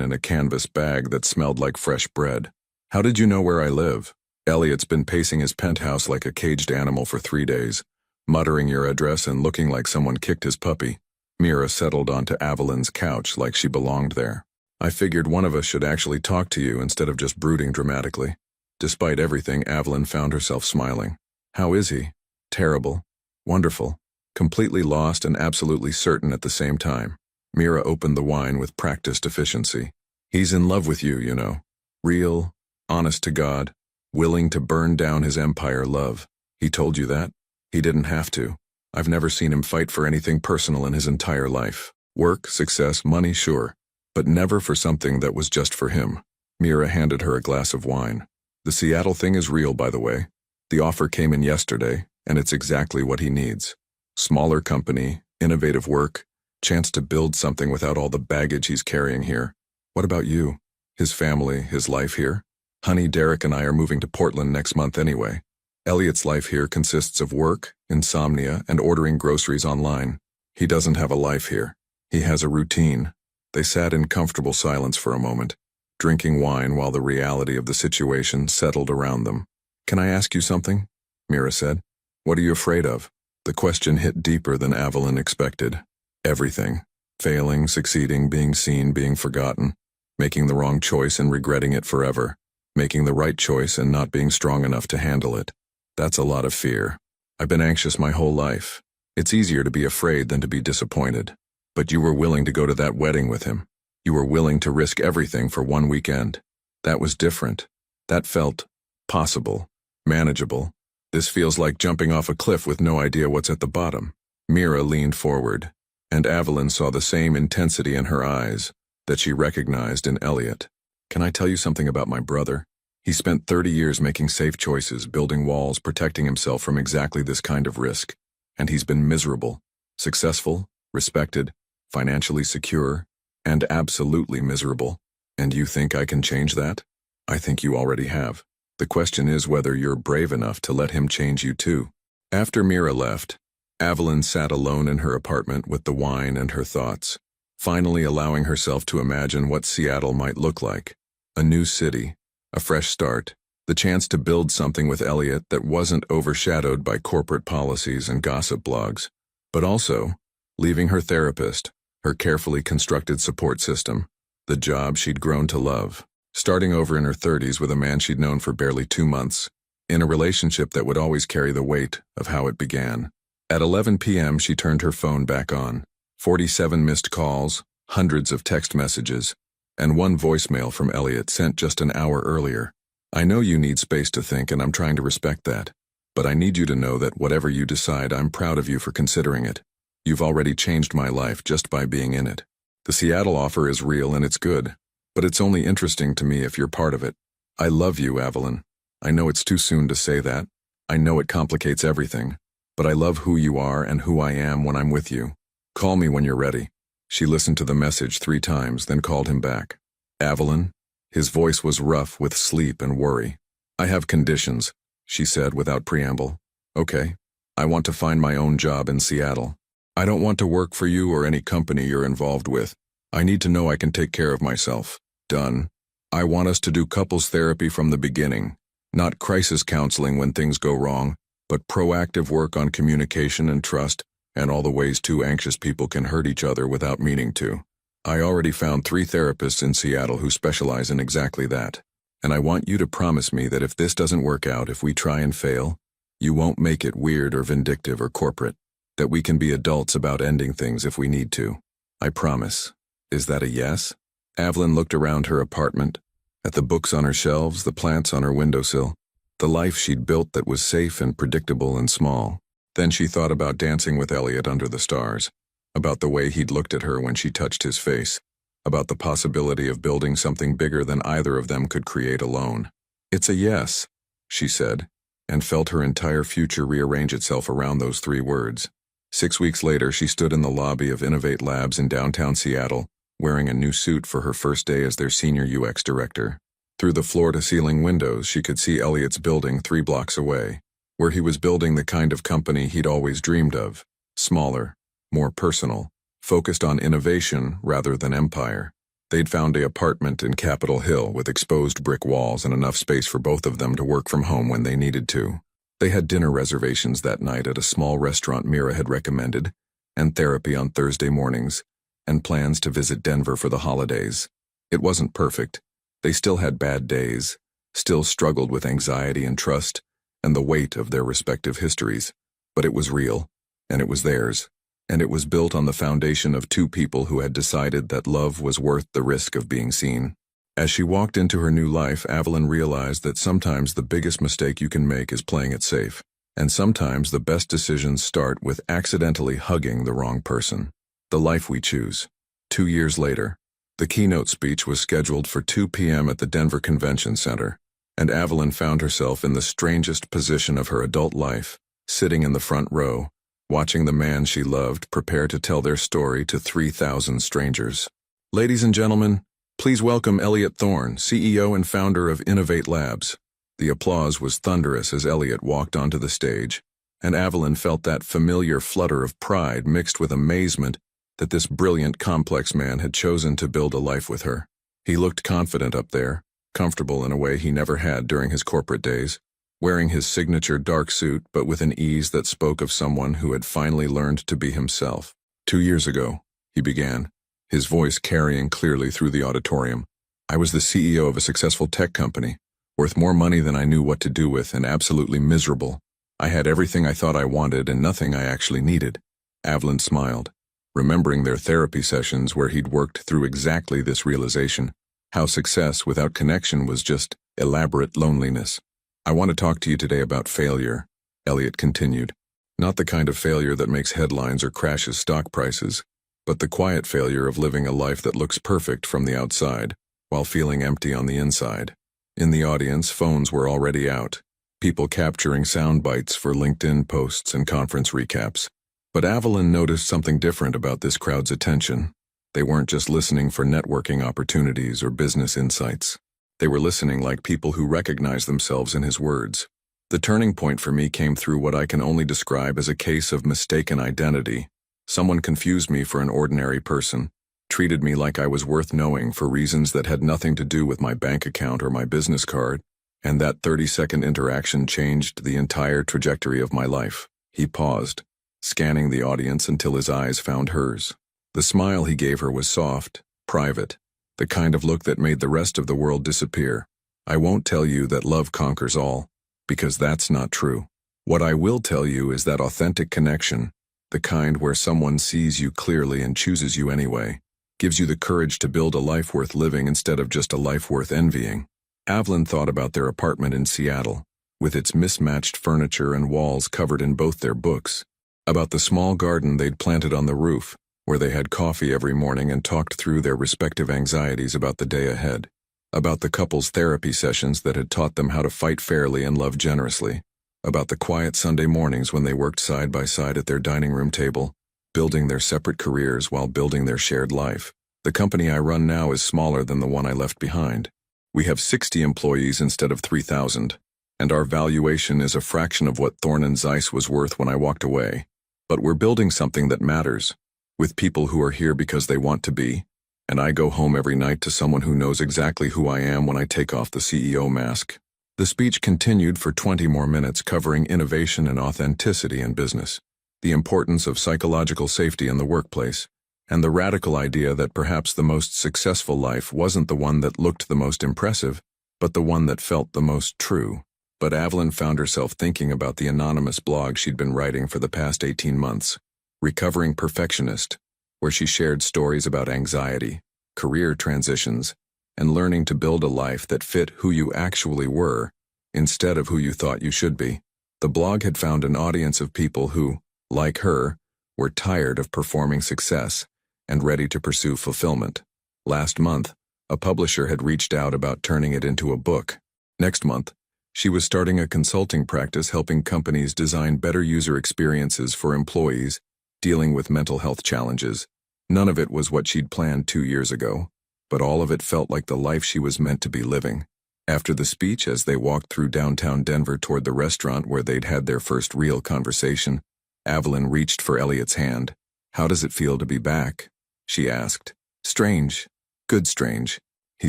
and a canvas bag that smelled like fresh bread. "How did you know where I live?" "Elliot's been pacing his penthouse like a caged animal for 3 days, muttering your address and looking like someone kicked his puppy." Mira settled onto Evelyn's couch like she belonged there. "I figured one of us should actually talk to you instead of just brooding dramatically." Despite everything, Evelyn found herself smiling. "How is he?" "Terrible. Wonderful. Completely lost and absolutely certain at the same time." Mira opened the wine with practiced efficiency. He's in love with you, you know. Real, honest to God, willing to burn down his empire love. He told you that? He didn't have to. I've never seen him fight for anything personal in his entire life. Work, success, money, sure. But never for something that was just for him. Mira handed her a glass of wine. The Seattle thing is real, by the way. The offer came in yesterday, and it's exactly what he needs. Smaller company, innovative work, chance to build something without all the baggage he's carrying here. What about you? His family, his life here? Honey, Derek and I are moving to Portland next month anyway. Elliot's life here consists of work, insomnia, and ordering groceries online. He doesn't have a life here. He has a routine. They sat in comfortable silence for a moment, drinking wine while the reality of the situation settled around them. Can I ask you something? Mira said. What are you afraid of? The question hit deeper than Evelyn expected. Everything. Failing, succeeding, being seen, being forgotten. Making the wrong choice and regretting it forever. Making the right choice and not being strong enough to handle it. That's a lot of fear. I've been anxious my whole life. It's easier to be afraid than to be disappointed. But you were willing to go to that wedding with him. You were willing to risk everything for one weekend. That was different. That felt possible, manageable. This feels like jumping off a cliff with no idea what's at the bottom. Mira leaned forward, and Evelyn saw the same intensity in her eyes that she recognized in Elliot. Can I tell you something about my brother? He spent 30 years making safe choices, building walls, protecting himself from exactly this kind of risk. And he's been miserable, successful, respected, financially secure, and absolutely miserable. And you think I can change that? I think you already have. The question is whether you're brave enough to let him change you too. After Mira left, Evelyn sat alone in her apartment with the wine and her thoughts, finally allowing herself to imagine what Seattle might look like. A new city, a fresh start, the chance to build something with Elliot that wasn't overshadowed by corporate policies and gossip blogs, but also leaving her therapist, her carefully constructed support system, the job she'd grown to love, starting over in her 30s with a man she'd known for barely 2 months, in a relationship that would always carry the weight of how it began. At 11 p.m., she turned her phone back on. 47 missed calls, hundreds of text messages, and one voicemail from Elliot sent just an hour earlier. I know you need space to think, and I'm trying to respect that. But I need you to know that whatever you decide, I'm proud of you for considering it. You've already changed my life just by being in it. The Seattle offer is real and it's good, but it's only interesting to me if you're part of it. I love you, Evelyn. I know it's too soon to say that. I know it complicates everything. But I love who you are and who I am when I'm with you. Call me when you're ready. She listened to the message 3 times, then called him back. Evelyn? His voice was rough with sleep and worry. I have conditions, she said without preamble. Okay. I want to find my own job in Seattle. I don't want to work for you or any company you're involved with. I need to know I can take care of myself. Done. I want us to do couples therapy from the beginning. Not crisis counseling when things go wrong, but proactive work on communication and trust, and all the ways 2 anxious people can hurt each other without meaning to. I already found 3 therapists in Seattle who specialize in exactly that. And I want you to promise me that if this doesn't work out, if we try and fail, you won't make it weird or vindictive or corporate. That we can be adults about ending things if we need to. I promise. Is that a yes? Evelyn looked around her apartment, at the books on her shelves, the plants on her windowsill, the life she'd built that was safe and predictable and small. Then she thought about dancing with Elliot under the stars, about the way he'd looked at her when she touched his face, about the possibility of building something bigger than either of them could create alone. It's a yes, she said, and felt her entire future rearrange itself around those 3 words. 6 weeks later, she stood in the lobby of Innovate Labs in downtown Seattle, wearing a new suit for her first day as their senior UX director. Through the floor-to-ceiling windows, she could see Elliot's building 3 blocks away, where he was building the kind of company he'd always dreamed of, smaller, more personal, focused on innovation rather than empire. They'd found an apartment in Capitol Hill with exposed brick walls and enough space for both of them to work from home when they needed to. They had dinner reservations that night at a small restaurant Mira had recommended, and therapy on Thursday mornings, and plans to visit Denver for the holidays. It wasn't perfect. They still had bad days, still struggled with anxiety and trust, and the weight of their respective histories. But it was real, and it was theirs, and it was built on the foundation of two people who had decided that love was worth the risk of being seen. As she walked into her new life, Evelyn realized that sometimes the biggest mistake you can make is playing it safe, and sometimes the best decisions start with accidentally hugging the wrong person. The life we choose. 2 years later, the keynote speech was scheduled for 2 p.m. at the Denver Convention Center, and Evelyn found herself in the strangest position of her adult life, sitting in the front row, watching the man she loved prepare to tell their story to 3,000 strangers. Ladies and gentlemen, please welcome Elliot Thorne, CEO and founder of Innovate Labs. The applause was thunderous as Elliot walked onto the stage, and Evelyn felt that familiar flutter of pride mixed with amazement that this brilliant, complex man had chosen to build a life with her. He looked confident up there, comfortable in a way he never had during his corporate days, wearing his signature dark suit but with an ease that spoke of someone who had finally learned to be himself. 2 years ago, he began, his voice carrying clearly through the auditorium. I was the CEO of a successful tech company, worth more money than I knew what to do with and absolutely miserable. I had everything I thought I wanted and nothing I actually needed. Evelyn smiled, remembering their therapy sessions where he'd worked through exactly this realization, how success without connection was just elaborate loneliness. I want to talk to you today about failure, Elliot continued. Not the kind of failure that makes headlines or crashes stock prices, but the quiet failure of living a life that looks perfect from the outside, while feeling empty on the inside. In the audience, phones were already out, people capturing sound bites for LinkedIn posts and conference recaps. But Evelyn noticed something different about this crowd's attention. They weren't just listening for networking opportunities or business insights. They were listening like people who recognized themselves in his words. The turning point for me came through what I can only describe as a case of mistaken identity. Someone confused me for an ordinary person, treated me like I was worth knowing for reasons that had nothing to do with my bank account or my business card, and that 30-second interaction changed the entire trajectory of my life. He paused, scanning the audience until his eyes found hers. The smile he gave her was soft, private, the kind of look that made the rest of the world disappear. I won't tell you that love conquers all, because that's not true. What I will tell you is that authentic connection, the kind where someone sees you clearly and chooses you anyway, gives you the courage to build a life worth living instead of just a life worth envying. Evelyn thought about their apartment in Seattle, with its mismatched furniture and walls covered in both their books, about the small garden they'd planted on the roof, where they had coffee every morning and talked through their respective anxieties about the day ahead, about the couple's therapy sessions that had taught them how to fight fairly and love generously, about the quiet Sunday mornings when they worked side by side at their dining room table, building their separate careers while building their shared life. The company I run now is smaller than the one I left behind. We have 60 employees instead of 3,000, and our valuation is a fraction of what Thorne & Zeiss was worth when I walked away. But we're building something that matters, with people who are here because they want to be, and I go home every night to someone who knows exactly who I am when I take off the CEO mask. The speech continued for 20 more minutes, covering innovation and authenticity in business, the importance of psychological safety in the workplace, and the radical idea that perhaps the most successful life wasn't the one that looked the most impressive, but the one that felt the most true. But Evelyn found herself thinking about the anonymous blog she'd been writing for the past 18 months. Recovering Perfectionist, where she shared stories about anxiety, career transitions, and learning to build a life that fit who you actually were, instead of who you thought you should be. The blog had found an audience of people who, like her, were tired of performing success and ready to pursue fulfillment. Last month, a publisher had reached out about turning it into a book. Next month, she was starting a consulting practice helping companies design better user experiences for employees dealing with mental health challenges. None of it was what she'd planned 2 years ago, but all of it felt like the life she was meant to be living. After the speech, as they walked through downtown Denver toward the restaurant where they'd had their first real conversation, Evelyn reached for Elliot's hand. "How does it feel to be back?" she asked. "Strange. Good strange." He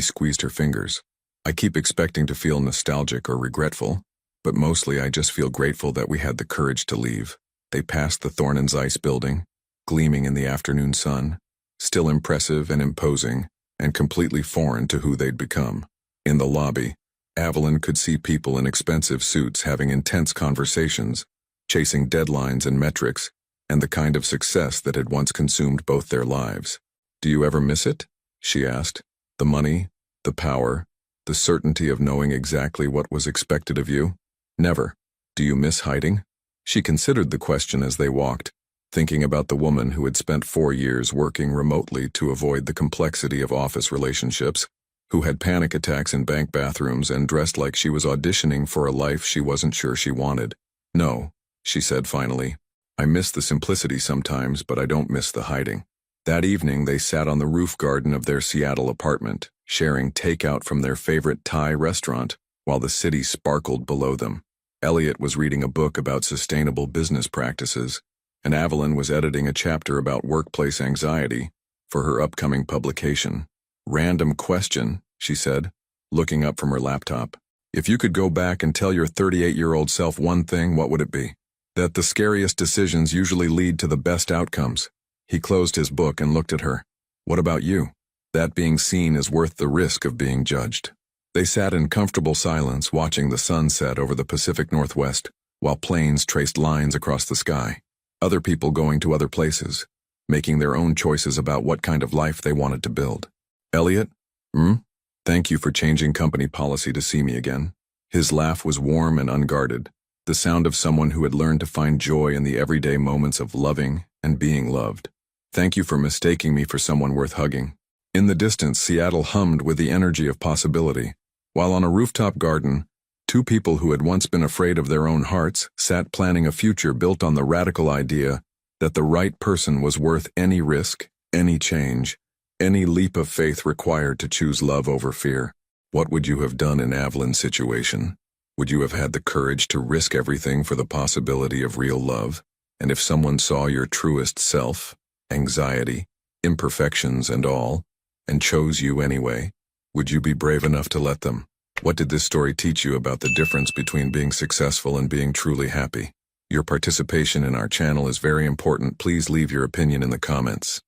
squeezed her fingers. "I keep expecting to feel nostalgic or regretful, but mostly I just feel grateful that we had the courage to leave." They passed the Thorne & Zeiss building, gleaming in the afternoon sun, still impressive and imposing, and completely foreign to who they'd become. In the lobby, Evelyn could see people in expensive suits having intense conversations, chasing deadlines and metrics, and the kind of success that had once consumed both their lives. "Do you ever miss it?" she asked. "The money, the power, the certainty of knowing exactly what was expected of you?" "Never." "Do you miss hiding?" She considered the question as they walked, thinking about the woman who had spent 4 years working remotely to avoid the complexity of office relationships, who had panic attacks in bank bathrooms and dressed like she was auditioning for a life she wasn't sure she wanted. "No," she said finally. "I miss the simplicity sometimes, but I don't miss the hiding." That evening they sat on the roof garden of their Seattle apartment, sharing takeout from their favorite Thai restaurant, while the city sparkled below them. Elliot was reading a book about sustainable business practices, and Evelyn was editing a chapter about workplace anxiety for her upcoming publication. "Random question," she said, looking up from her laptop. "If you could go back and tell your 38-year-old self one thing, what would it be?" "That the scariest decisions usually lead to the best outcomes." He closed his book and looked at her. "What about you?" "That being seen is worth the risk of being judged." They sat in comfortable silence, watching the sun set over the Pacific Northwest, while planes traced lines across the sky. Other people going to other places, making their own choices about what kind of life they wanted to build. "Elliot? Thank you for changing company policy to see me again." His laugh was warm and unguarded, the sound of someone who had learned to find joy in the everyday moments of loving and being loved. "Thank you for mistaking me for someone worth hugging." In the distance, Seattle hummed with the energy of possibility, while on a rooftop garden, two people who had once been afraid of their own hearts sat planning a future built on the radical idea that the right person was worth any risk, any change, any leap of faith required to choose love over fear. What would you have done in Evelyn's situation? Would you have had the courage to risk everything for the possibility of real love? And if someone saw your truest self, anxiety, imperfections and all, and chose you anyway, would you be brave enough to let them? What did this story teach you about the difference between being successful and being truly happy? Your participation in our channel is very important. Please leave your opinion in the comments.